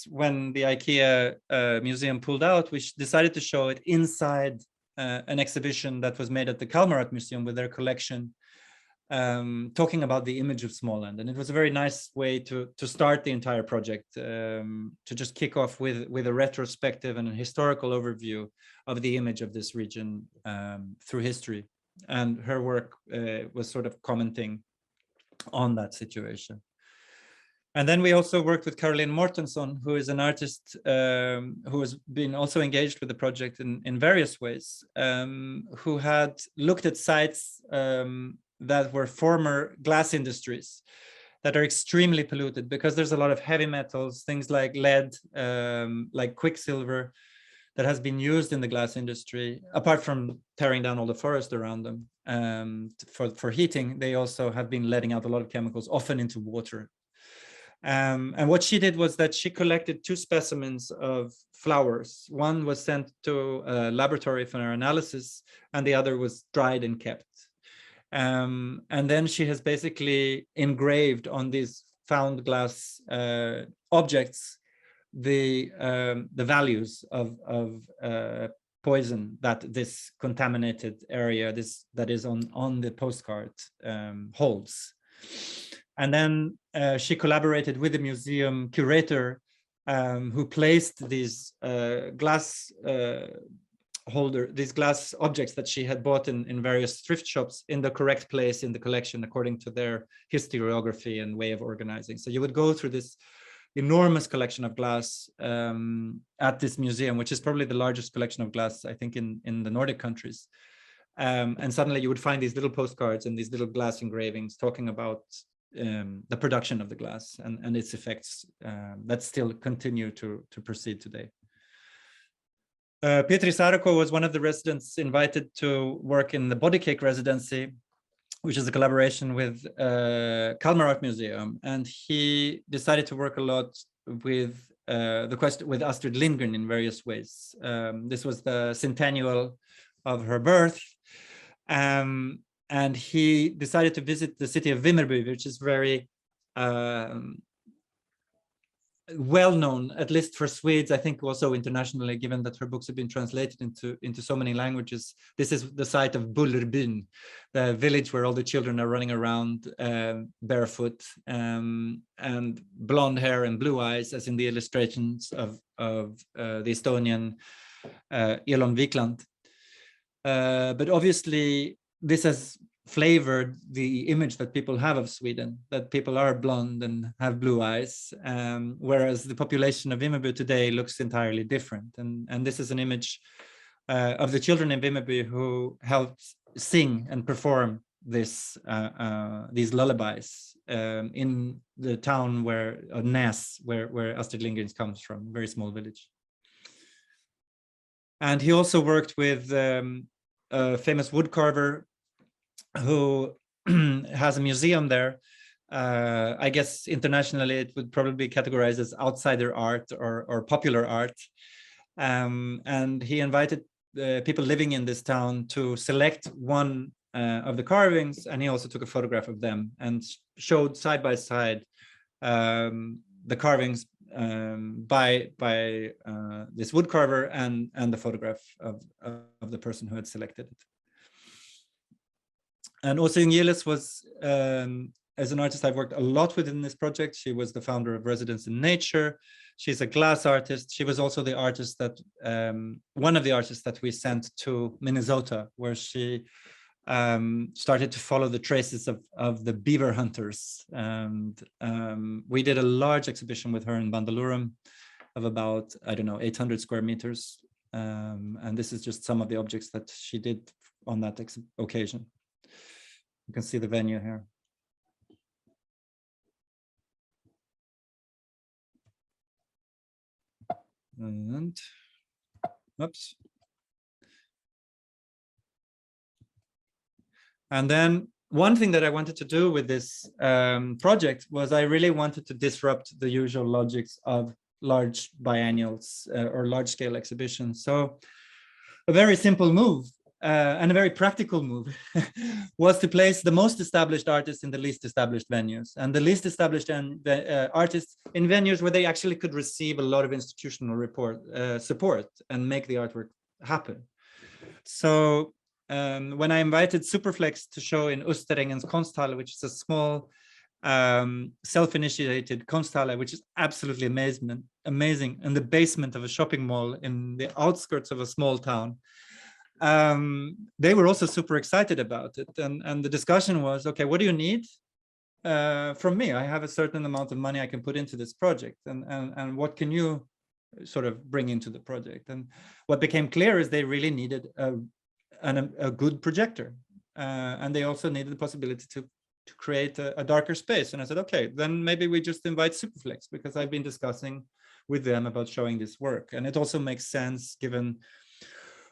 when the IKEA museum pulled out, we decided to show it inside an exhibition that was made at the Kalmar Art Museum with their collection, talking about the image of Småland. And it was a very nice way to start the entire project, to just kick off with a retrospective and a historical overview of the image of this region through history. And her work was sort of commenting on that situation. And then we also worked with Caroline Mortensson, who is an artist who has been also engaged with the project in various ways, who had looked at sites that were former glass industries that are extremely polluted because there's a lot of heavy metals, things like lead, like quicksilver, that has been used in the glass industry. Apart from tearing down all the forest around them for heating, they also have been letting out a lot of chemicals, often into water. And what she did was that she collected 2 specimens of flowers. One was sent to a laboratory for analysis, and the other was dried and kept. And then she has basically engraved on these found glass objects the values of poison that this contaminated area, that is on the postcard, holds. And then she collaborated with the museum curator, who placed these glass these glass objects that she had bought in various thrift shops in the correct place in the collection according to their historiography and way of organizing. So you would go through this enormous collection of glass at this museum, which is probably the largest collection of glass, I think, in the Nordic countries. And suddenly you would find these little postcards and these little glass engravings talking about the production of the glass and its effects that still continue to proceed today. Petri Sarko was one of the residents invited to work in the Body Cake residency, which is a collaboration with Kalmar Art Museum, and he decided to work a lot with with Astrid Lindgren in various ways. This was the centennial of her birth, and he decided to visit the city of Vimmerby, which is very well known, at least for Swedes, I think also internationally, given that her books have been translated into so many languages. This is the site of Bullerbyn, the village where all the children are running around barefoot and blonde hair and blue eyes, as in the illustrations of the Estonian Elon Wikland. But obviously, this has flavored the image that people have of Sweden, that people are blonde and have blue eyes, whereas the population of Vimmerby today looks entirely different. And this is an image of the children in Vimmerby who helped sing and perform these lullabies in the town Näs, where Astrid Lindgren comes from, a very small village. And he also worked with a famous woodcarver who has a museum there. I guess internationally it would probably be categorized as outsider art or popular art. And he invited people living in this town to select one of the carvings, and he also took a photograph of them and showed side by side the carvings by this woodcarver and the photograph of the person who had selected it. And Åsa Gilles was, as an artist, I've worked a lot with in this project. She was the founder of Residence in Nature. She's a glass artist. She was also the artist that, one of the artists that we sent to Minnesota, where she started to follow the traces of the beaver hunters. And we did a large exhibition with her in Bandalorum of about, I don't know, 800 square meters. And this is just some of the objects that she did on that occasion. You can see the venue here. And, oops. And then one thing that I wanted to do with this project was I really wanted to disrupt the usual logics of large biennials or large scale exhibitions. So a very simple move and a very practical move was to place the most established artists in the least established venues, and the least established artists in venues where they actually could receive a lot of institutional support and make the artwork happen. So when I invited Superflex to show in Österängens konsthalle, which is a small self-initiated konsthalle, which is absolutely amazing in the basement of a shopping mall in the outskirts of a small town, they were also super excited about it, and the discussion was, okay, what do you need from me? I have a certain amount of money I can put into this project, and what can you sort of bring into the project? And what became clear is they really needed a good projector, and they also needed the possibility to create a darker space. And I said, okay, then maybe we just invite Superflex, because I've been discussing with them about showing this work, and it also makes sense given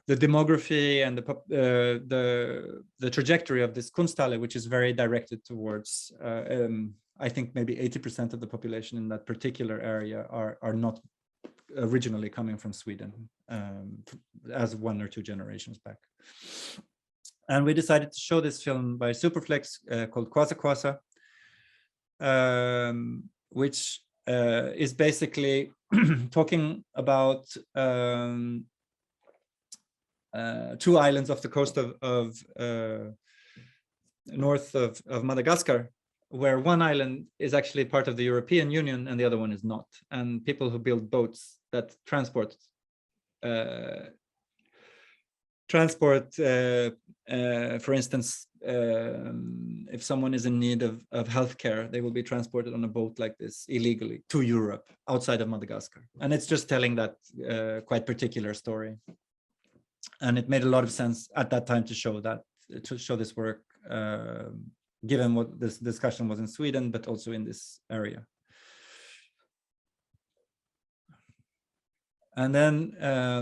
the demography and the trajectory of this konsthalle, which is very directed towards, I think maybe 80% of the population in that particular area are not originally coming from Sweden, as 1 or 2 generations back. And we decided to show this film by Superflex called Kwasa Kwasa, which is basically talking about 2 islands off the coast of north of Madagascar, where one island is actually part of the European Union and the other one is not. And people who build boats that transport, for instance, if someone is in need of healthcare, they will be transported on a boat like this illegally to Europe outside of Madagascar. And it's just telling that quite particular story. And it made a lot of sense at that time to show this work, given what this discussion was in Sweden, but also in this area. And then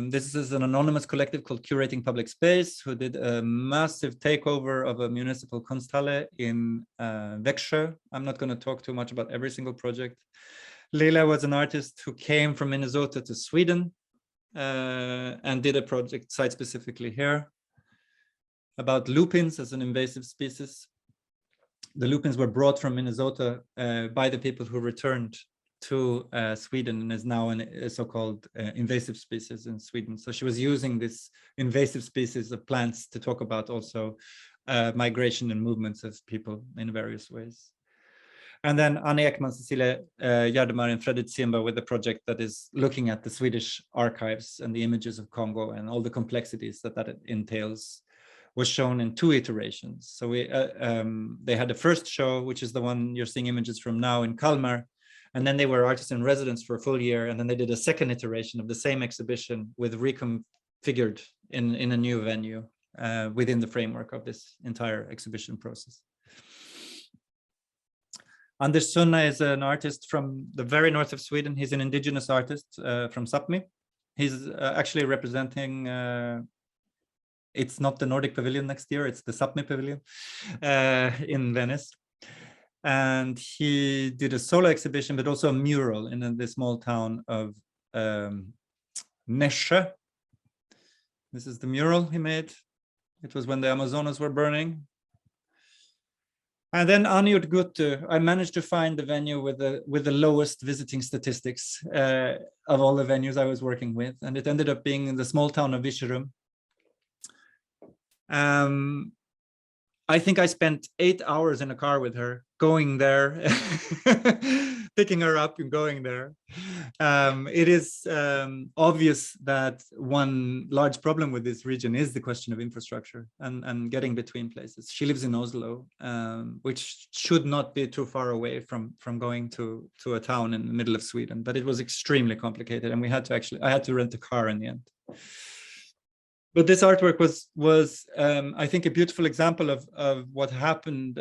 this is an anonymous collective called Curating Public Space, who did a massive takeover of a municipal konsthalle in Växjö. I'm not going to talk too much about every single project. Leila was an artist who came from Minnesota to Sweden and did a project site specifically here about lupins as an invasive species. The lupins were brought from Minnesota by the people who returned to Sweden and is now a so-called invasive species in Sweden. So she was using this invasive species of plants to talk about also migration and movements of people in various ways. And then Anne Ekman, Cecilia Gardemar, and Fredrik Simba with the project that is looking at the Swedish archives and the images of Congo and all the complexities that entails, was shown in 2 iterations. So they had the first show, which is the one you're seeing images from now in Kalmar, and then they were artists in residence for a full year, and then they did a second iteration of the same exhibition with reconfigured in a new venue within the framework of this entire exhibition process. Anders Sunnah is an artist from the very north of Sweden. He's an indigenous artist from Sápmi. He's actually representing, it's not the Nordic Pavilion next year, it's the Sápmi Pavilion in Venice. And he did a solo exhibition, but also a mural in the small town of Nässjö. This is the mural he made. It was when the Amazonas were burning. And then Aniut Guttu, I managed to find the venue with the lowest visiting statistics of all the venues I was working with, and it ended up being in the small town of Virserum. I think I spent 8 hours in a car with her, going there, picking her up and going there. It is obvious that one large problem with this region is the question of infrastructure and getting between places. She lives in Oslo, which should not be too far away from going to a town in the middle of Sweden, but it was extremely complicated, and I had to rent a car in the end. But this artwork was I think, a beautiful example of what happened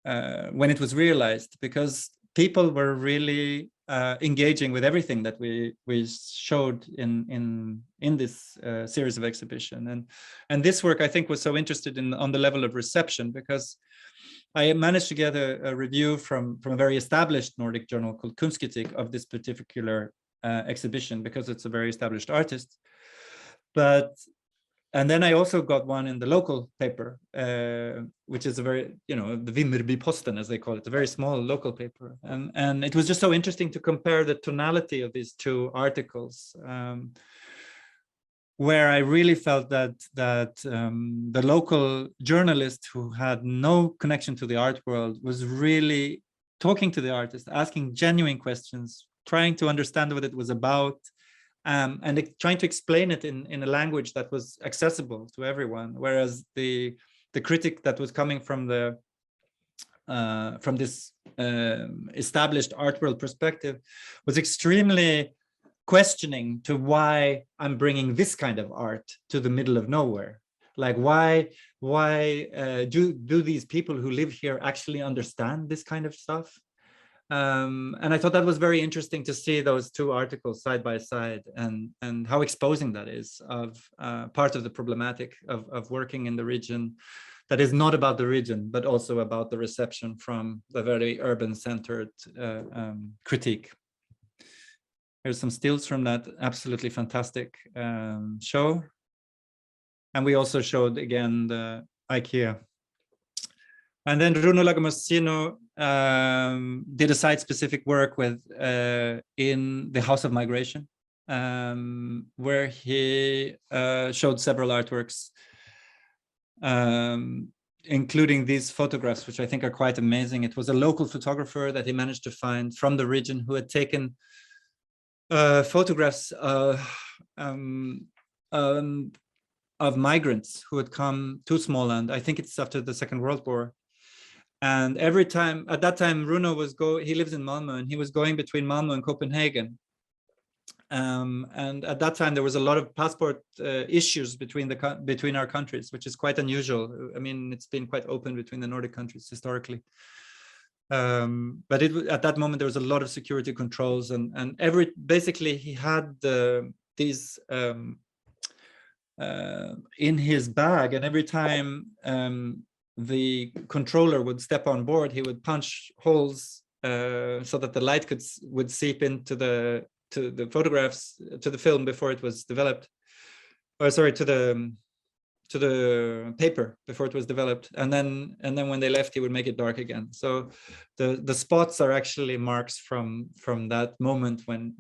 when it was realized, because people were really engaging with everything that we showed in this series of exhibition. And this work, I think, was so interested on the level of reception, because I managed to get a review from a very established Nordic journal called Kunstkritik of this particular exhibition, because it's a very established artist. But and then I also got one in the local paper, which is a very, the Vimmerby-Posten, as they call it, a very small local paper. And it was just so interesting to compare the tonality of these two articles, where I really felt that the local journalist who had no connection to the art world was really talking to the artist, asking genuine questions, trying to understand what it was about, and trying to explain it in a language that was accessible to everyone. Whereas the critic that was coming from this established art world perspective was extremely questioning to why I'm bringing this kind of art to the middle of nowhere. Like, why do these people who live here actually understand this kind of stuff? And I thought that was very interesting to see those two articles side by side, and how exposing that is of part of the problematic of working in the region that is not about the region, but also about the reception from the very urban-centered critique. Here's some stills from that absolutely fantastic show. And we also showed, again, the IKEA. And then Bruno Lagomarsino did a site-specific work with in the House of Migration, where he showed several artworks, including these photographs, which I think are quite amazing. It was a local photographer that he managed to find from the region who had taken photographs of migrants who had come to Småland. I think it's after the Second World War. And every time, at that time, Runo he lives in Malmö, and he was going between Malmö and Copenhagen. And at that time, there was a lot of passport issues between our countries, which is quite unusual. I mean, it's been quite open between the Nordic countries historically. But at that moment, there was a lot of security controls, and basically he had these in his bag, and every time the controller would step on board, he would punch holes so that the light would seep into the photographs, to the film before it was developed, or sorry, to the paper before it was developed, and then when they left, he would make it dark again. So the spots are actually marks from that moment when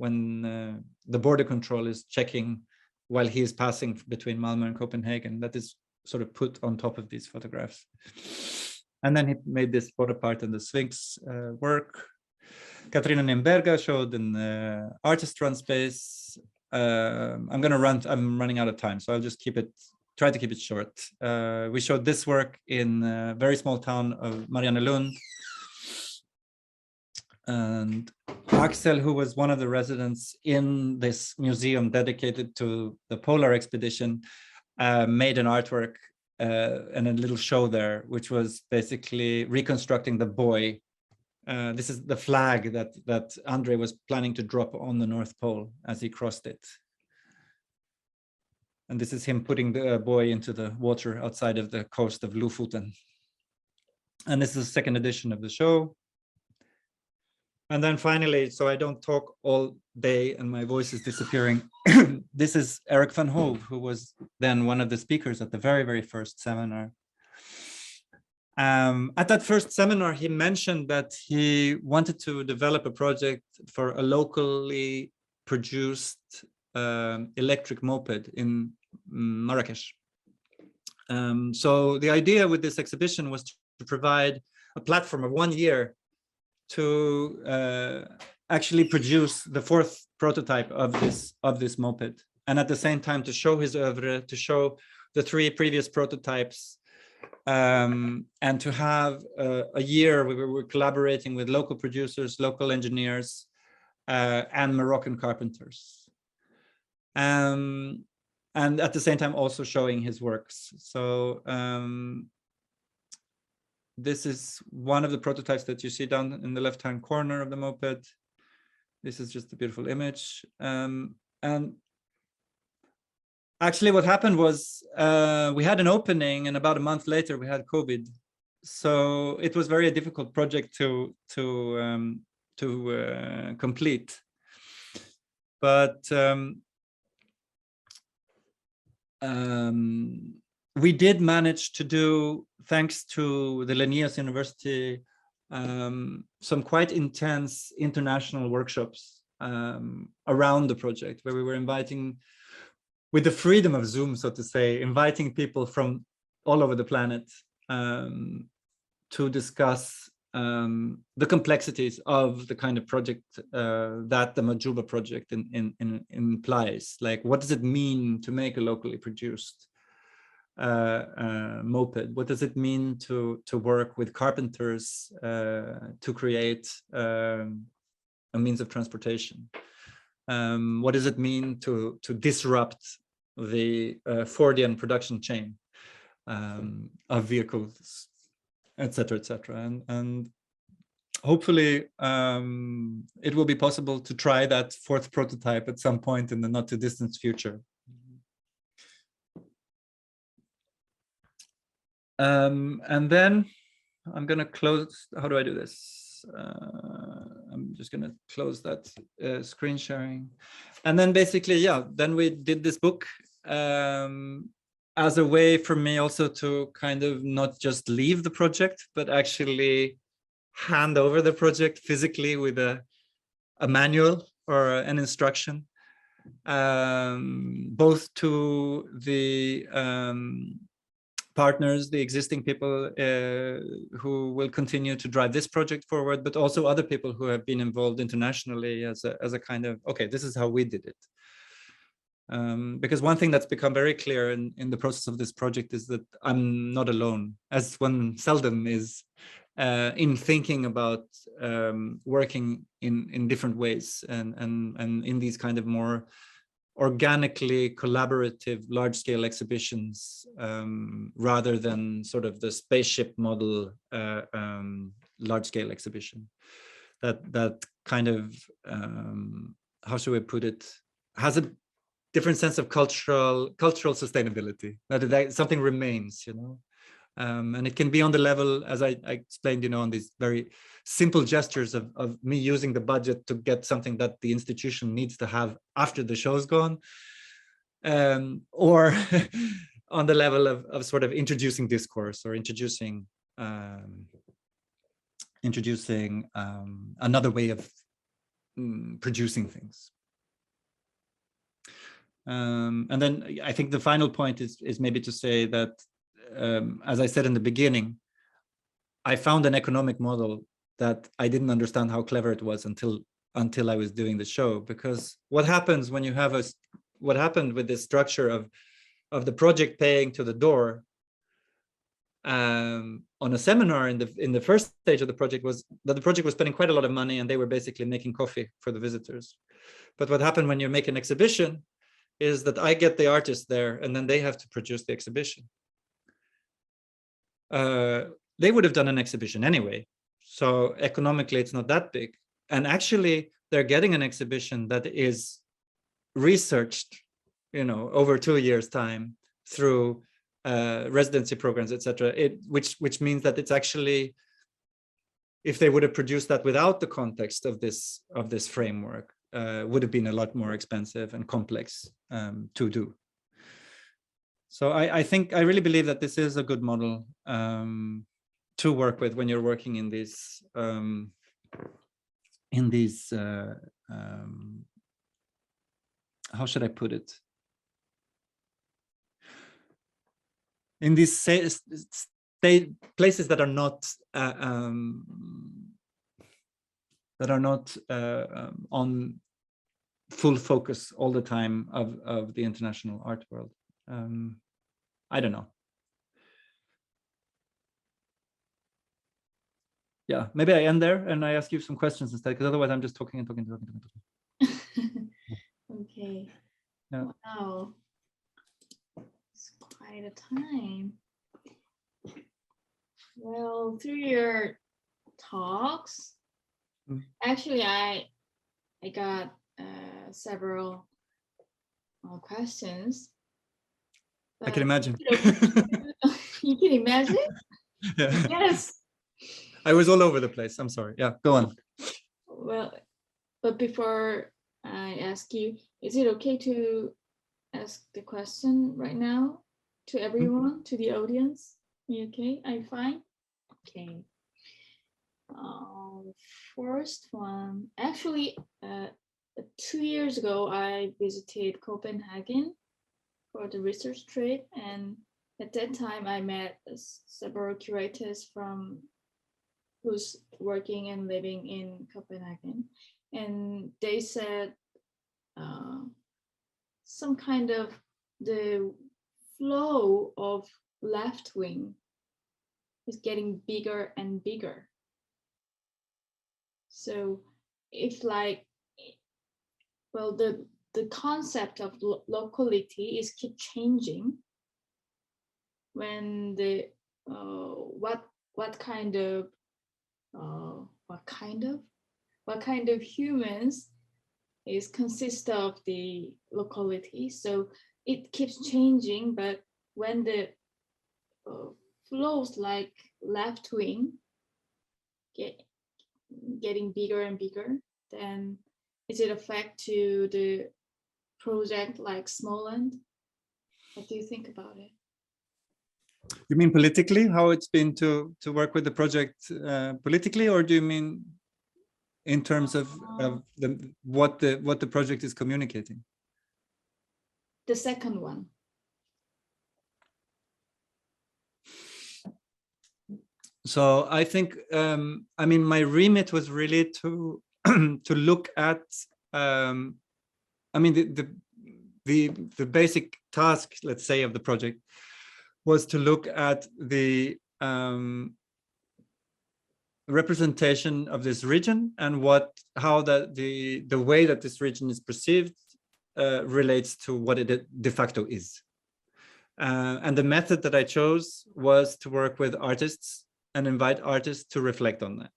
the border control is checking while he is passing between Malmö and Copenhagen. That is sort of put on top of these photographs. And then he made this Bonaparte and the Sphinx work. Katarina Nimberga showed an artist run space. I'm running out of time, so I'll just try to keep it short. We showed this work in a very small town of Mariannelund. And Axel, who was one of the residents in this museum dedicated to the polar expedition, made an artwork and a little show there, which was basically reconstructing the buoy. This is the flag that Andre was planning to drop on the North Pole as he crossed it. And this is him putting the buoy into the water outside of the coast of Lofoten. And this is the second edition of the show. And then finally, so I don't talk all day and my voice is disappearing, this is Eric van Hove, who was then one of the speakers at the very, very first seminar. At that first seminar, he mentioned that he wanted to develop a project for a locally produced electric moped in Marrakesh. So the idea with this exhibition was to provide a platform of 1 year to actually produce the fourth prototype of this moped, and at the same time to show his oeuvre, to show the 3 previous prototypes, and to have a year where we were collaborating with local producers, local engineers, and Moroccan carpenters, and at the same time also showing his works. So this is one of the prototypes that you see down in the left-hand corner of the moped. This is just a beautiful image. And actually what happened was we had an opening, and about a month later we had COVID. So it was very difficult project to complete. But we did manage to do, thanks to the Linnaeus University, some quite intense international workshops around the project, where we were inviting, with the freedom of Zoom, so to say, inviting people from all over the planet to discuss the complexities of the kind of project that the Majuba project implies. Like, what does it mean to make a locally produced moped? What does it mean to work with carpenters to create a means of transportation? What does it mean to disrupt the Fordian production chain of vehicles, etc., etc. And hopefully it will be possible to try that fourth prototype at some point in the not too distant future. And then I'm going to close. How do I do this? I'm just going to close that screen sharing. And then basically, yeah, then we did this book as a way for me also to kind of not just leave the project, but actually hand over the project physically with a manual or an instruction, both to the partners, the existing people who will continue to drive this project forward, but also other people who have been involved internationally as a kind of, okay, this is how we did it. Because one thing that's become very clear in the process of this project is that I'm not alone, as one seldom is in thinking about working in different ways and in these kind of more organically collaborative large-scale exhibitions, rather than sort of the spaceship model large-scale exhibition. That kind of, how should we put it, has a different sense of cultural sustainability, that something remains, you know. And it can be on the level, as I explained, you know, on these very simple gestures of me using the budget to get something that the institution needs to have after the show's gone, or on the level of sort of introducing discourse or introducing another way of producing things. And then I think the final point is maybe to say that, as I said in the beginning, I found an economic model that I didn't understand how clever it was until I was doing the show. Because what happens when you have what happened with this structure of the project paying to the door on a seminar in the first stage of the project was that the project was spending quite a lot of money and they were basically making coffee for the visitors. But what happened when you make an exhibition is that I get the artists there and then they have to produce the exhibition. They would have done an exhibition anyway. So economically, it's not that big. And actually, they're getting an exhibition that is researched, you know, over 2 years' time through residency programs, etc. Which means that it's actually, if they would have produced that without the context of this framework, would have been a lot more expensive and complex to do. So I think I really believe that this is a good model to work with when you're working in these how should I put it? In these places that are not on full focus all the time of the international art world. I don't know. Yeah, maybe I end there and I ask you some questions instead, because otherwise I'm just talking and talking. Okay. Yeah. Wow. It's quite a time. Well, through your talks, actually, I got several questions. I can imagine. You can imagine? Yeah. Yes. I was all over the place. I'm sorry. Yeah, go on. Well, but before I ask you, is it okay to ask the question right now to everyone, to the audience? You okay? Are you fine? Okay. First one, actually, 2 years ago, I visited Copenhagen for the research trip, and at that time, I met several curators who's working and living in Copenhagen, and they said some kind of the flow of left wing is getting bigger and bigger. So if like, well, the concept of locality is keep changing when the what kind of humans is consist of the locality. So it keeps changing, but when the flows like left wing getting bigger and bigger, then is it affect to the project like Smoland? What do you think about it? You mean politically, how it's been to work with the project politically, or do you mean in terms of what the project is communicating? The second one. So I think, I mean, my remit was really to to look at, I mean, the basic task, let's say, of the project was to look at the representation of this region and how the way that this region is perceived relates to what it de facto is. And the method that I chose was to work with artists and invite artists to reflect on that.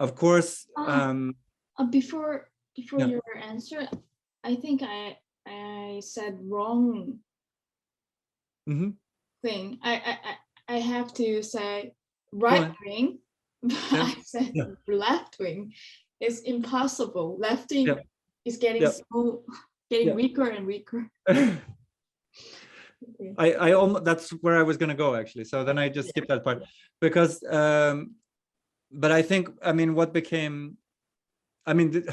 Of course, before your answer, I think I said wrong thing. I have to say right wing, but I said left wing. It's impossible. Left wing is getting weaker and weaker. Okay. I almost, that's where I was going to go actually. So then I just skipped that part because, but I think, I mean, what became, I mean,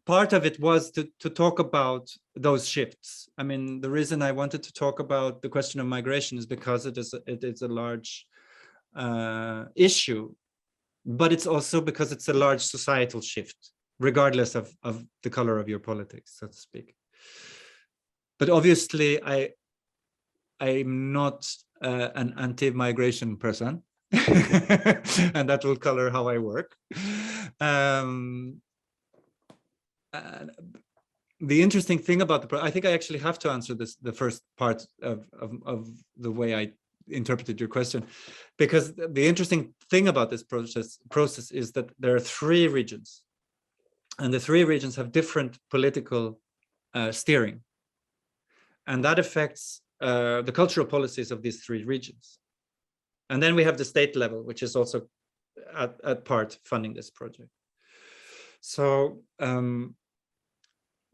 part of it was to talk about those shifts. I mean, the reason I wanted to talk about the question of migration is because it is a large issue, but it's also because it's a large societal shift, regardless of the color of your politics, so to speak. But obviously, I'm not an anti-migration person, and that will color how I work. The interesting thing about I think I actually have to answer the first part of the way I interpreted your question, because the interesting thing about this process is that there are 3 regions, and the 3 regions have different political steering, and that affects the cultural policies of these 3 regions. And then we have the state level, which is also at part funding this project. So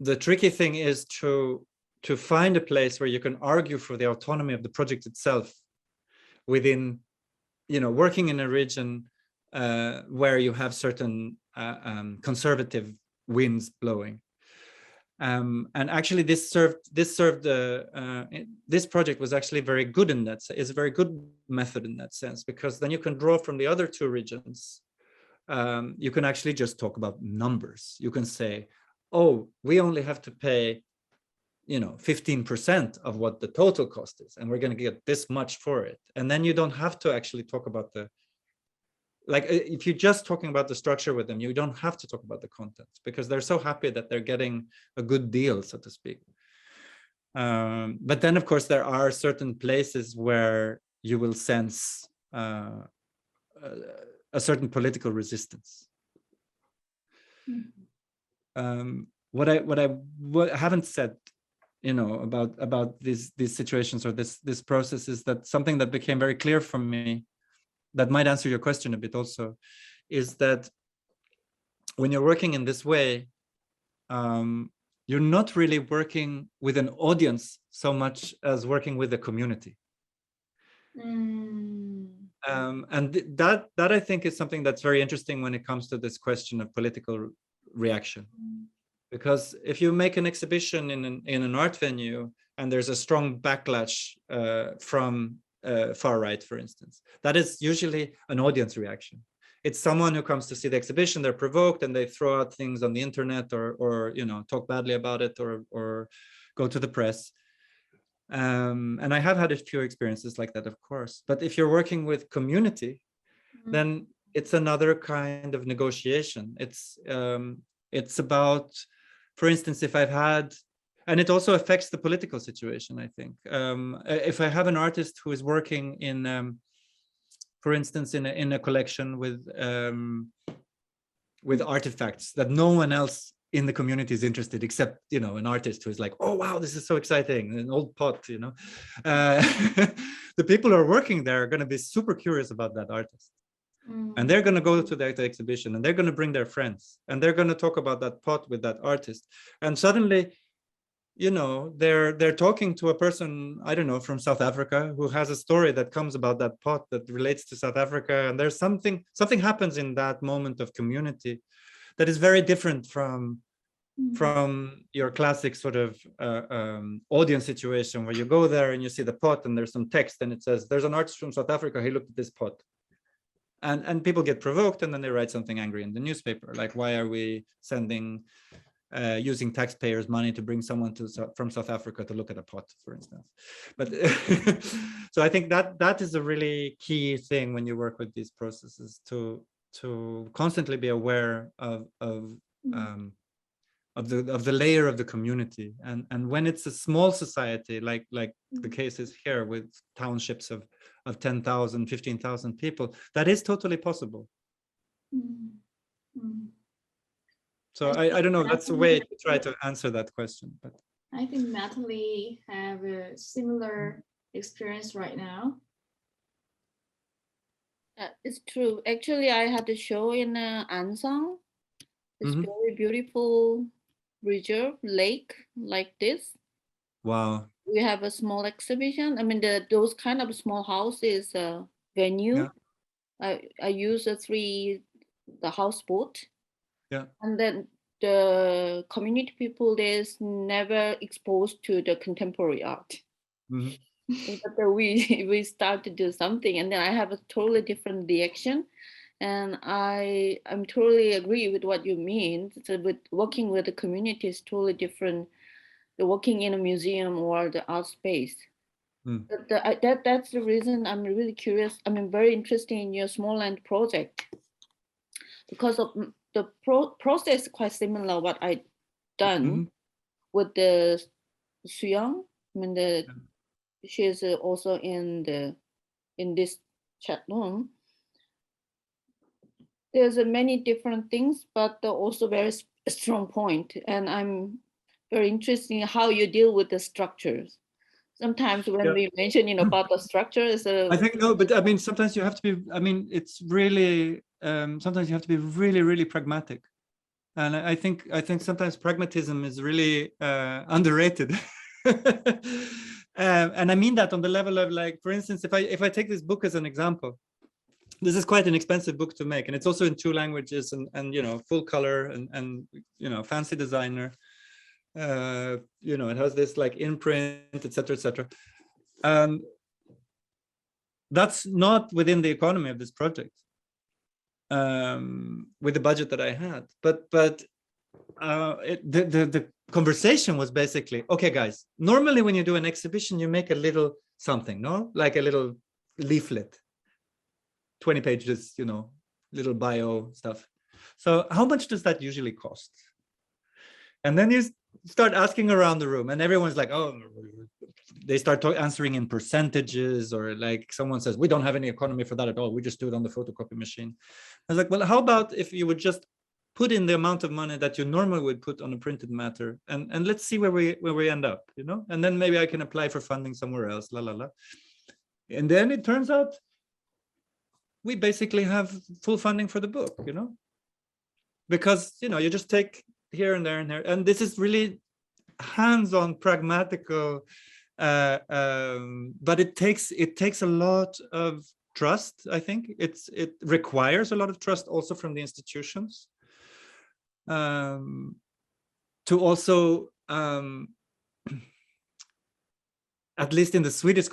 the tricky thing is to find a place where you can argue for the autonomy of the project itself within, you know, working in a region where you have certain conservative winds blowing. And actually this project was actually very good in that sense. It's a very good method in that sense, because then you can draw from the other 2 regions. You can actually just talk about numbers. You can say, oh, we only have to pay, you know, 15% of what the total cost is, and we're going to get this much for it. And then you don't have to actually talk about like, if you're just talking about the structure with them, you don't have to talk about the content, because they're so happy that they're getting a good deal, so to speak. But then, of course, there are certain places where you will sense a certain political resistance. What I haven't said, you know, about these situations or this process is that something that became very clear for me, that might answer your question a bit also, is that when you're working in this way, you're not really working with an audience so much as working with a community. And that I think is something that's very interesting when it comes to this question of political reaction. Because if you make an exhibition in an art venue and there's a strong backlash from far right, for instance, that is usually an audience reaction. It's someone who comes to see the exhibition, they're provoked and they throw out things on the internet or talk badly about it or go to the press. And I have had a few experiences like that, of course. But if you're working with community, then it's another kind of negotiation. It's about, for instance, if I've had, and it also affects the political situation, I think. If I have an artist who is working in, for instance, in a collection with artifacts that no one else in the community is interested, except an artist who is like, oh wow, this is so exciting, an old pot, the people who are working there are going to be super curious about that artist. And they're going to go to the exhibition and they're going to bring their friends and they're going to talk about that pot with that artist. And suddenly, they're talking to a person, I don't know, from South Africa who has a story that comes about that pot that relates to South Africa. And there's something happens in that moment of community that is very different from your classic sort of audience situation where you go there and you see the pot and there's some text and it says, there's an artist from South Africa, he looked at this pot. And people get provoked and then they write something angry in the newspaper. Like, why are we using taxpayers' money to bring someone from South Africa to look at a pot, for instance? But so I think that is a really key thing when you work with these processes, to constantly be aware of the layer of the community. And when it's a small society, like the case is here with townships of 10,000, 15,000 people, that is totally possible. So I don't know, that's a way to try to answer that question. But I think Natalie have a similar experience right now. It's true. Actually, I had a show in Ansang. It's very beautiful reserve lake like this. Wow. We have a small exhibition. I mean, those kind of small houses venue. Yeah. I use the houseboat. Yeah. And then the community people, there's never exposed to the contemporary art. But we start to do something, and then I have a totally different reaction. And I'm totally agree with what you mean. So with working with the community is totally different. The working in a museum or the art space. That's the reason I'm really curious. I'm very interested in your small land project because of the process quite similar what I done with the Suyang. I mean she is also in this chat room. There's many different things, but also very strong point. And I'm very interested in how you deal with the structures. Sometimes when we mention, about the structures. I think no, but I mean, sometimes you have to be. I mean, it's really. Sometimes you have to be really, really pragmatic, and I think sometimes pragmatism is really underrated. And I mean that on the level of, like, for instance, if I take this book as an example. This is quite an expensive book to make, and it's also in 2 languages and full color and fancy designer. It has this like imprint, etc., etc. That's not within the economy of this project, with the budget that I had. But the conversation was basically, okay, guys. Normally, when you do an exhibition, you make a little something, no, like a little leaflet. 20 pages, little bio stuff. So how much does that usually cost? And then you start asking around the room and everyone's like, oh, they start answering in percentages, or like someone says, we don't have any economy for that at all. We just do it on the photocopy machine. I was like, well, how about if you would just put in the amount of money that you normally would put on a printed matter, and let's see where we end up, and then maybe I can apply for funding somewhere else, la, la, la. And then it turns out we basically have full funding for the book, because, you just take here and there and there. And this is really hands-on, pragmatical, but it takes a lot of trust. I think it requires a lot of trust also from the institutions, to also, at least in the Swedish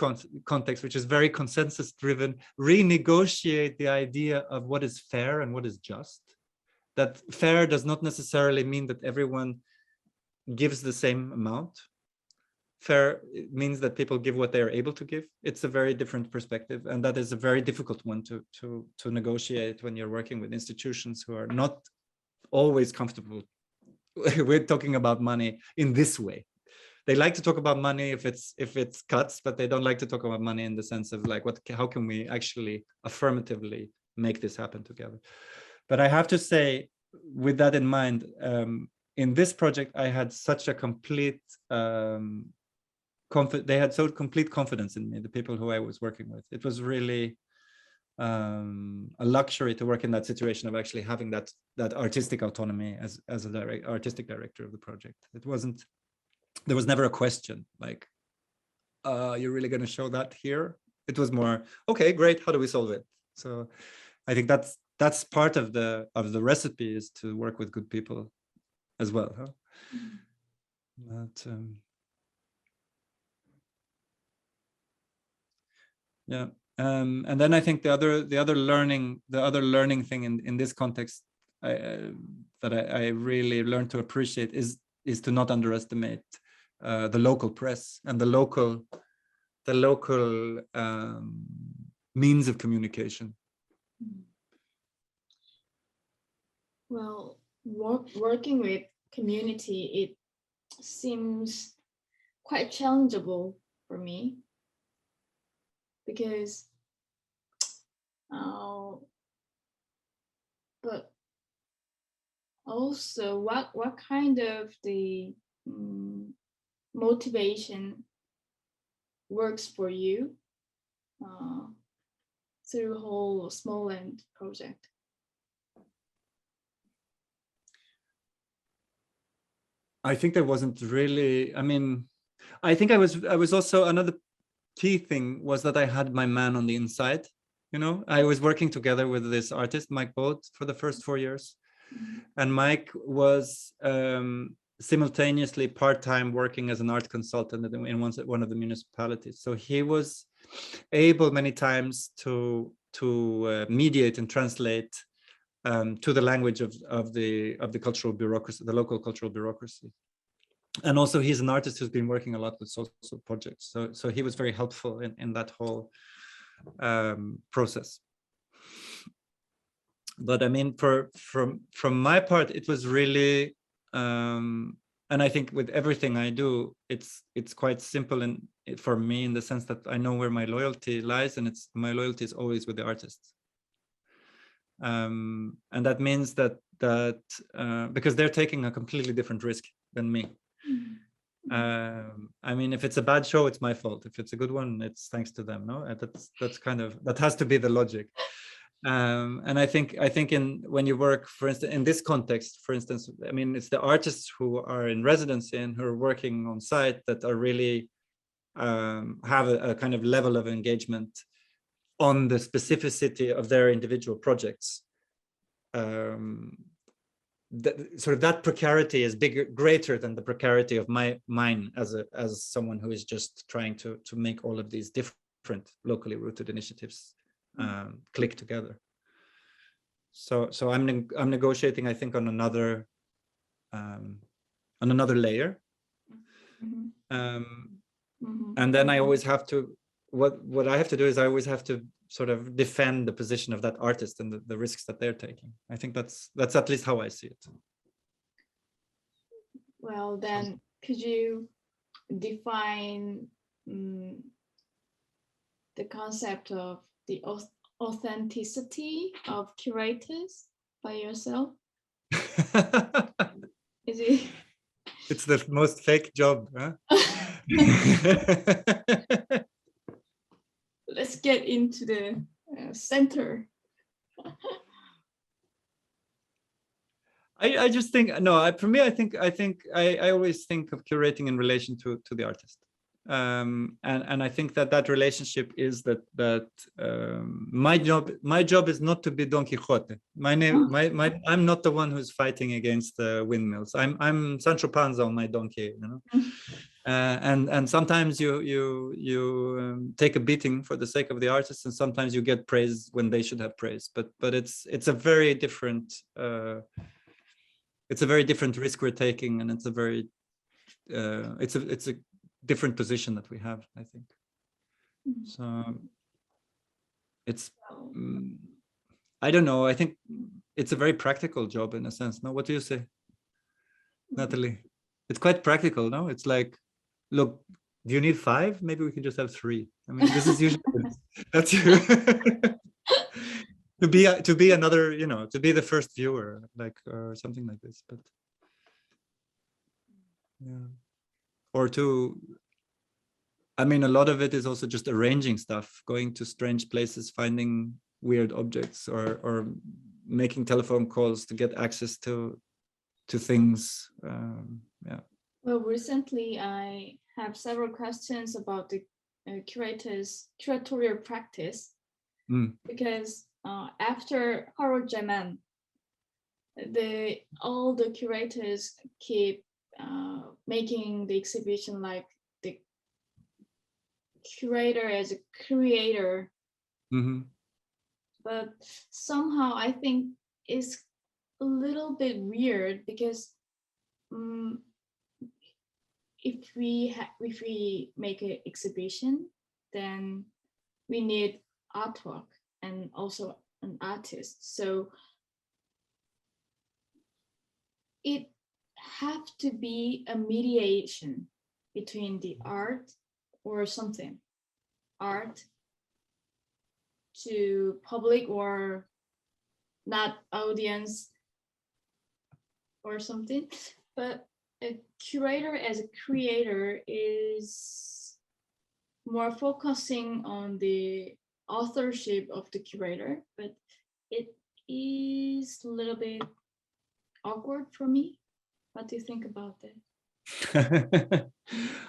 context, which is very consensus driven, renegotiate the idea of what is fair and what is just. That fair does not necessarily mean that everyone gives the same amount. Fair means that people give what they are able to give. It's a very different perspective, and that is a very difficult one to negotiate when you're working with institutions who are not always comfortable with talking about money in this way. They like to talk about money if it's cuts, but they don't like to talk about money in the sense of like, how can we actually affirmatively make this happen together? But I have to say, with that in mind, in this project, I had such a complete they had so complete confidence in me, the people who I was working with. It was really a luxury to work in that situation of actually having that artistic autonomy as a artistic director of the project. There was never a question like, you're really going to show that here? It was more, okay, great, how do we solve it? So I think that's part of the recipe, is to work with good people as well, huh? But, yeah, and then I think the other learning thing in this context that I really learned to appreciate is to not underestimate the local press and the local means of communication. Well, working with community, it seems quite challengeable for me, because but also what kind of the motivation works for you through whole Småland project? I think there wasn't really, I mean, I think I was also, another key thing was that I had my man on the inside. You know, I was working together with this artist, Mike Bolt, for the first 4 years. And Mike was simultaneously part-time working as an art consultant in one of the municipalities. So he was able many times to mediate and translate to the language of the cultural bureaucracy, the local cultural bureaucracy. And also he's an artist who's been working a lot with social projects. So he was very helpful in that whole process. But I mean, from my part, it was really, and I think with everything I do, it's quite simple for me, in the sense that I know where my loyalty lies, and my loyalty is always with the artists. And that means that because they're taking a completely different risk than me. I mean, if it's a bad show, it's my fault. If it's a good one, it's thanks to them. No, that's kind of, that has to be the logic. And I think when you work, for instance, in this context, for instance, I mean, it's the artists who are in residency and who are working on site that are really have a kind of level of engagement on the specificity of their individual projects. That precarity is greater than the precarity of mine as someone who is just trying to make all of these different locally rooted initiatives click together. So I'm negotiating, I think, on another layer. And then I always have to, what I have to do is I always have to sort of defend the position of that artist and the risks that they're taking. I think that's at least how I see it. Well, then could you define the concept of the authenticity of curators by yourself? Is it? It's the most fake job, huh? Let's get into the center. I just think for me I always think of curating in relation to the artist, and I think that relationship is that my job is not to be Don Quixote. I'm not the one who's fighting against the windmills. I'm Sancho Panza on my donkey, you know. And sometimes you take a beating for the sake of the artist, and sometimes you get praise when they should have praise. But it's a very different risk we're taking, and it's a different position that we have, I think. So it's I don't know. I think it's a very practical job in a sense. No, what do you say, Natalie? It's quite practical, no? It's like, look, do you need 5? Maybe we can just have 3. I mean, this is usually that's to be another, you know, to be the first viewer, like, or something like this. But yeah, or I mean, a lot of it is also just arranging stuff, going to strange places, finding weird objects, or making telephone calls to get access to things. Yeah. Well, recently I have several questions about the curator's curatorial practice, because after Harold Jaman, all the curators keep making the exhibition like the curator as a creator, but somehow I think it's a little bit weird, because if we make an exhibition, then we need artwork and also an artist. So it have to be a mediation between the art or something, art to public or not audience or something. But a curator as a creator is more focusing on the authorship of the curator, but it is a little bit awkward for me. What do you think about that?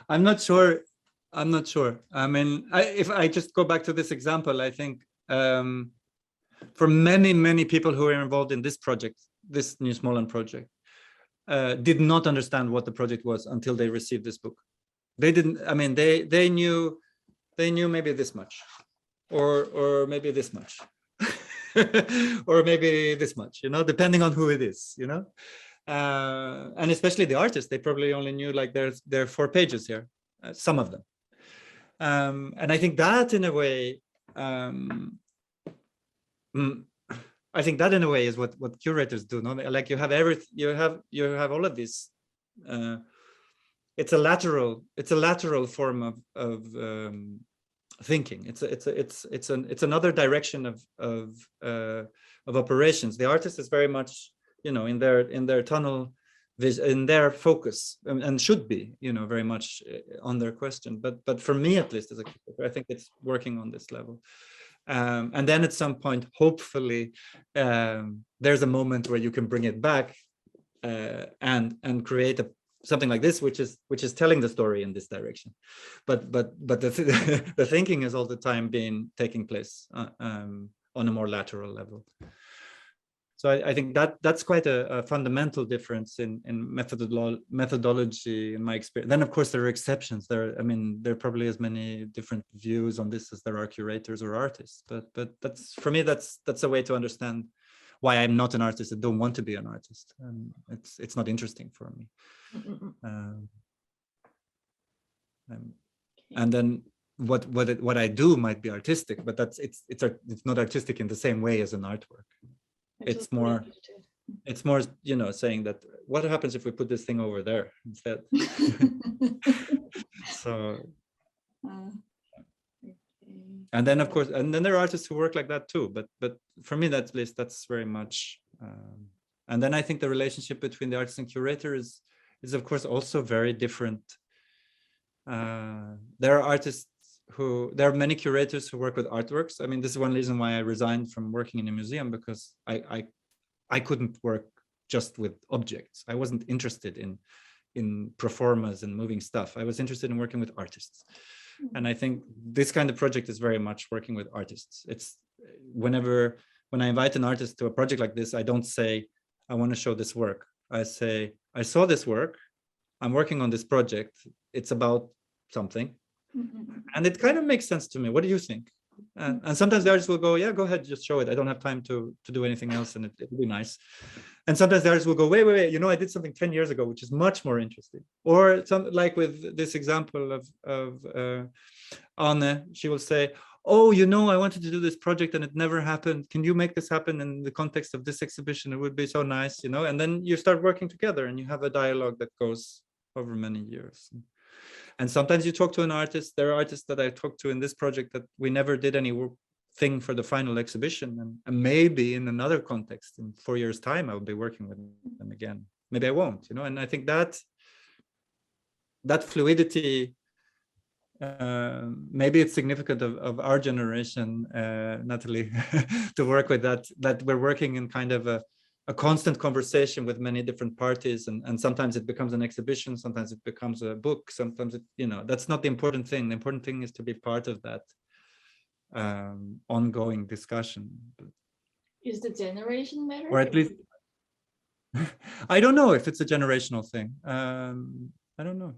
I'm not sure. I mean, if I just go back to this example, I think for many people who are involved in this project, this New Småland project, did not understand what the project was until they received this book. They didn't. I mean, they knew maybe this much, or maybe this much, or maybe this much. You know, depending on who it is. You know, and especially the artists, they probably only knew like there are 4 pages here, some of them, and I think that in a way. I think that in a way is what curators do. No, like you have all of these. It's a lateral form of thinking. It's another direction of operations. The artist is very much, you know, in their tunnel vision, in their focus, and should be, you know, very much on their question. But for me, at least, as a curator, I think it's working on this level. And then at some point, hopefully, there's a moment where you can bring it back and create something like this, which is telling the story in this direction. But the thinking is all the time taking place on a more lateral level. So I think that's quite a fundamental difference in methodology in my experience. Then of course there are exceptions. There are probably as many different views on this as there are curators or artists. But that's, for me, that's a way to understand why I'm not an artist and don't want to be an artist. And it's not interesting for me. And then what I do might be artistic, but it's not artistic in the same way as an artwork. It's more, you know, saying that what happens if we put this thing over there instead? So, and then of course, and then there are artists who work like that too. But for me, that's very much. And then I think the relationship between the artist and curator is of course also very different. There are many curators who work with artworks. I mean, this is one reason why I resigned from working in a museum, because I couldn't work just with objects. I wasn't interested in performers and moving stuff. I was interested in working with artists. And I think this kind of project is very much working with artists. It's when I invite an artist to a project like this, I don't say, I want to show this work. I say, I saw this work. I'm working on this project. It's about something. And it kind of makes sense to me. What do you think? And sometimes the artist will go, yeah, go ahead, just show it. I don't have time to do anything else, and it'll be nice. And sometimes the artist will go, wait, you know, I did something 10 years ago, which is much more interesting. Or some, like with this example of Anne, she will say, oh, you know, I wanted to do this project and it never happened. Can you make this happen in the context of this exhibition? It would be so nice, you know. And then you start working together and you have a dialogue that goes over many years. And sometimes you talk to an artist. There are artists that I talked to in this project that we never did any thing for the final exhibition. And maybe in another context, in 4 years' time, I'll be working with them again. Maybe I won't, you know. And I think that fluidity, maybe it's significant of our generation, Natalie, to work with that we're working in kind of a constant conversation with many different parties, and sometimes it becomes an exhibition, sometimes it becomes a book, sometimes it, you know, that's not the important thing. The important thing is to be part of that ongoing discussion. Is the generation matter? Or at least, I don't know if it's a generational thing. I don't know.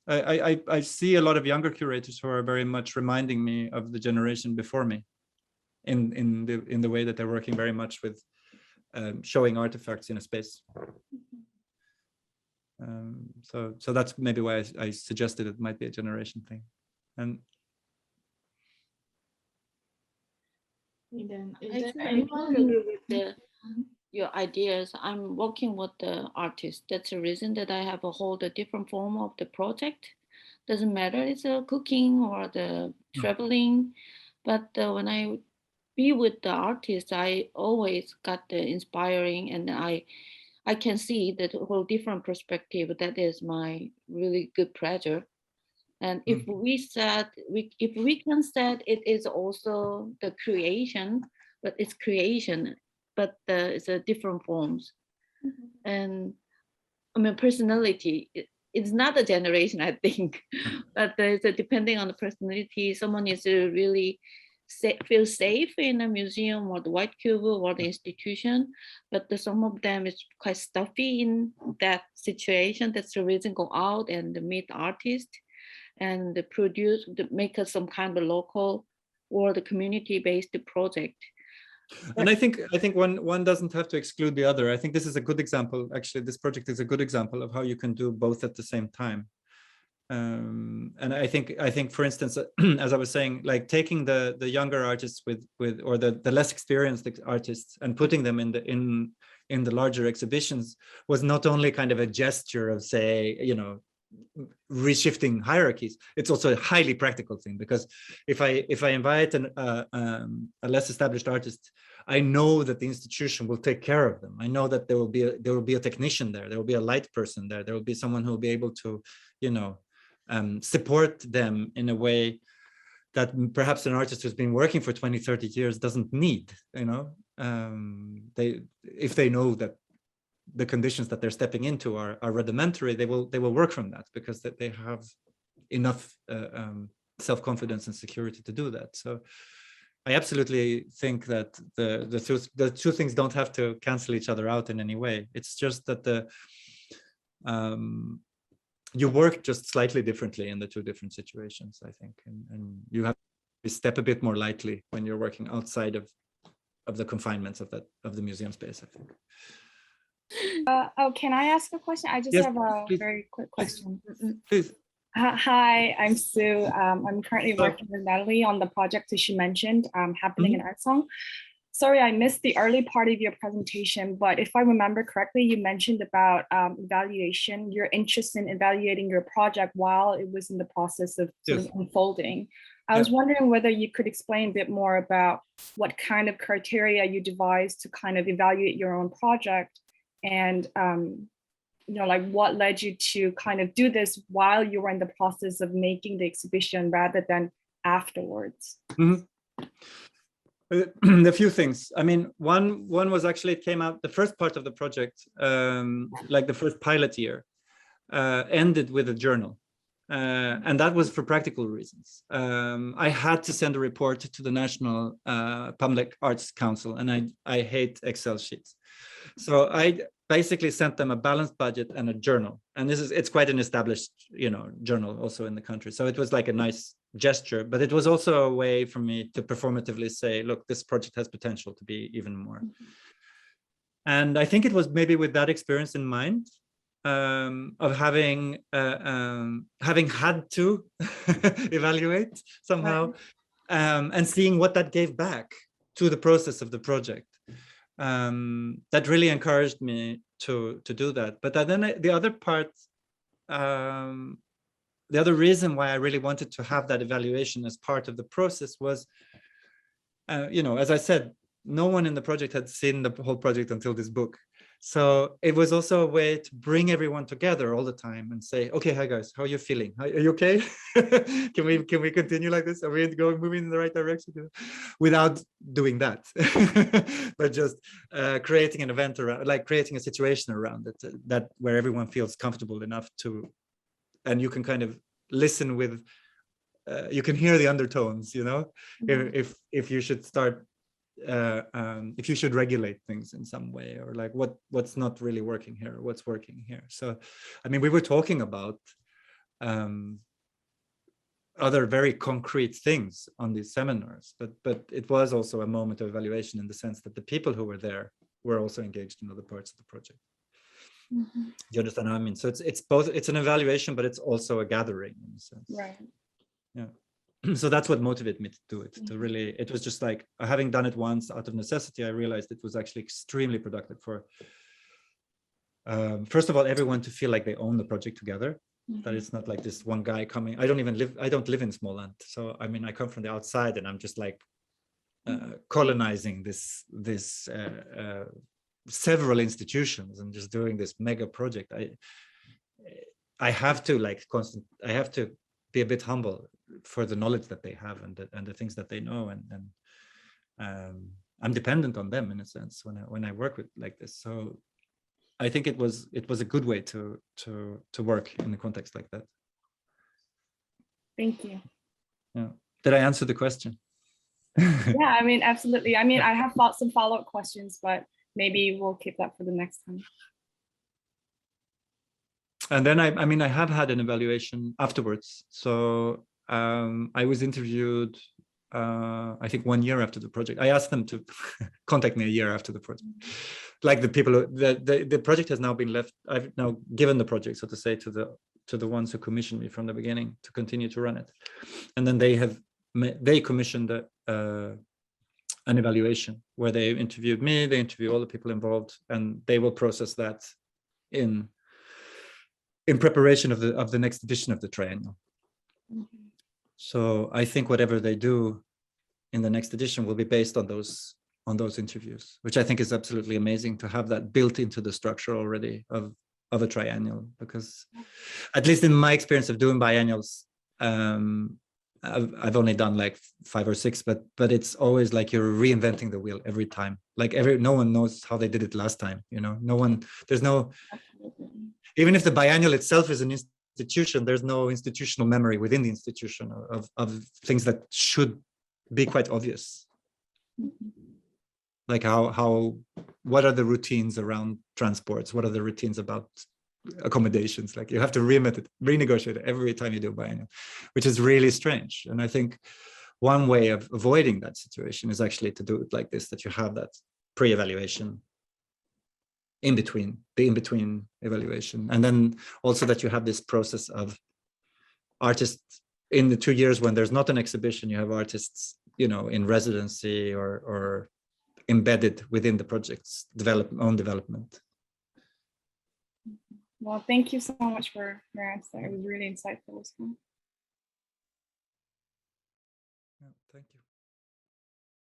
I see a lot of younger curators who are very much reminding me of the generation before me in the way that they're working very much with showing artifacts in a space. So that's maybe why I suggested it might be a generation thing. And I agree with your ideas. I'm working with the artist. That's the reason that I have a different form of the project. Doesn't matter, it's a cooking or the traveling, but when I be with the artist, I always got the inspiring, and I can see that whole different perspective. That is my really good pleasure. And if we can say it is also the creation, but it's creation, but it's a different forms. And I mean, personality, it's not a generation, I think, but it's depending on the personality. Someone is really feel safe in a museum or the White Cube or the institution, but some of them is quite stuffy in that situation. That's the reason go out and meet artists and make some kind of local or the community-based project. And I think one doesn't have to exclude the other. I think this is a good example. Actually, this project is a good example of how you can do both at the same time. And I think, for instance, as I was saying, like taking the younger artists with or the less experienced artists and putting them in the larger exhibitions was not only kind of a gesture of, say, you know, reshifting hierarchies. It's also a highly practical thing, because if I invite a less established artist, I know that the institution will take care of them. I know that there will be a technician there. There will be a light person there. There will be someone who will be able to, you know, support them in a way that perhaps an artist who's been working for 20, 30 years doesn't need, you know. If they know that the conditions that they're stepping into are rudimentary, they will work from that, because they have enough self-confidence and security to do that. So I absolutely think that the two things don't have to cancel each other out in any way. It's just that you work just slightly differently in the two different situations, I think, and you have to step a bit more lightly when you're working outside of the confinements of the museum space, I think. Can I ask a question? I just have a very quick question. Please. Hi, I'm Sue. I'm currently working with Natalie on the project that she mentioned, happening in Art Song. Sorry, I missed the early part of your presentation, but if I remember correctly, you mentioned about evaluation, your interest in evaluating your project while it was in the process of sort of unfolding. I was wondering whether you could explain a bit more about what kind of criteria you devised to kind of evaluate your own project, and you know, like what led you to kind of do this while you were in the process of making the exhibition rather than afterwards. A few things. I mean, one was actually, it came out, the first part of the project, like the first pilot year, ended with a journal. And that was for practical reasons. I had to send a report to the National Public Arts Council, and I hate Excel sheets. So I basically sent them a balanced budget and a journal. And it's quite an established, journal also in the country. So it was like a nice gesture, but it was also a way for me to performatively say, look, this project has potential to be even more. And I think it was maybe with that experience in mind, of having had to evaluate somehow, and seeing what that gave back to the process of the project, that really encouraged me to do that. But then the other part, the other reason why I really wanted to have that evaluation as part of the process was, as I said, no one in the project had seen the whole project until this book. So it was also a way to bring everyone together all the time and say, okay, hi guys, how are you feeling? Are you okay? Can we continue like this? Are we moving in the right direction? Without doing that, but just creating an event around, like creating a situation around it, that where everyone feels comfortable enough to, and you can kind of listen with, you can hear the undertones, if you should start, if you should regulate things in some way, or like what's not really working here, what's working here. So, I mean, we were talking about other very concrete things on these seminars, but it was also a moment of evaluation in the sense that the people who were there were also engaged in other parts of the project. Do you understand what I mean? So it's both, it's an evaluation, but it's also a gathering in a sense. Right. Yeah. So that's what motivated me to do it. To really, it was just like, having done it once out of necessity, I realized it was actually extremely productive for, first of all, everyone to feel like they own the project together. That it's not like this one guy coming. I don't live in Småland. So, I mean, I come from the outside and I'm just like colonizing this several institutions and just doing this mega project. I have to I have to be a bit humble for the knowledge that they have and the things that they know, and I'm dependent on them in a sense when I work with like this. So I think it was a good way to work in a context like that. Thank you. Yeah. Did I answer the question? Yeah, I mean, absolutely. I mean, I have some follow-up questions, but maybe we'll keep that for the next time. And then I mean, I have had an evaluation afterwards. So I was interviewed, I think 1 year after the project. I asked them to contact me a year after the project. Like the people, the project has now been left. I've now given the project, so to say, to the ones who commissioned me from the beginning to continue to run it. And then they commissioned an evaluation where they interviewed me, they interview all the people involved, and they will process that in preparation of the next edition of the triennial. So I think whatever they do in the next edition will be based on those interviews, which I think is absolutely amazing to have that built into the structure already of a triennial, because at least in my experience of doing biennials, I've only done like 5 or 6, but it's always like you're reinventing the wheel every time. Like no one knows how they did it last time, even if the biennial itself is an institution, there's no institutional memory within the institution of things that should be quite obvious. Like what are the routines around transports? What are the routines about accommodations? Like you have to renegotiate every time you do a biennial, which is really strange. And I think one way of avoiding that situation is actually to do it like this, that you have that pre-evaluation the in-between evaluation. And then also that you have this process of artists in the 2 years when there's not an exhibition, you have artists, in residency or embedded within the project's own development. Well, thank you so much for your answer. It was really insightful as well.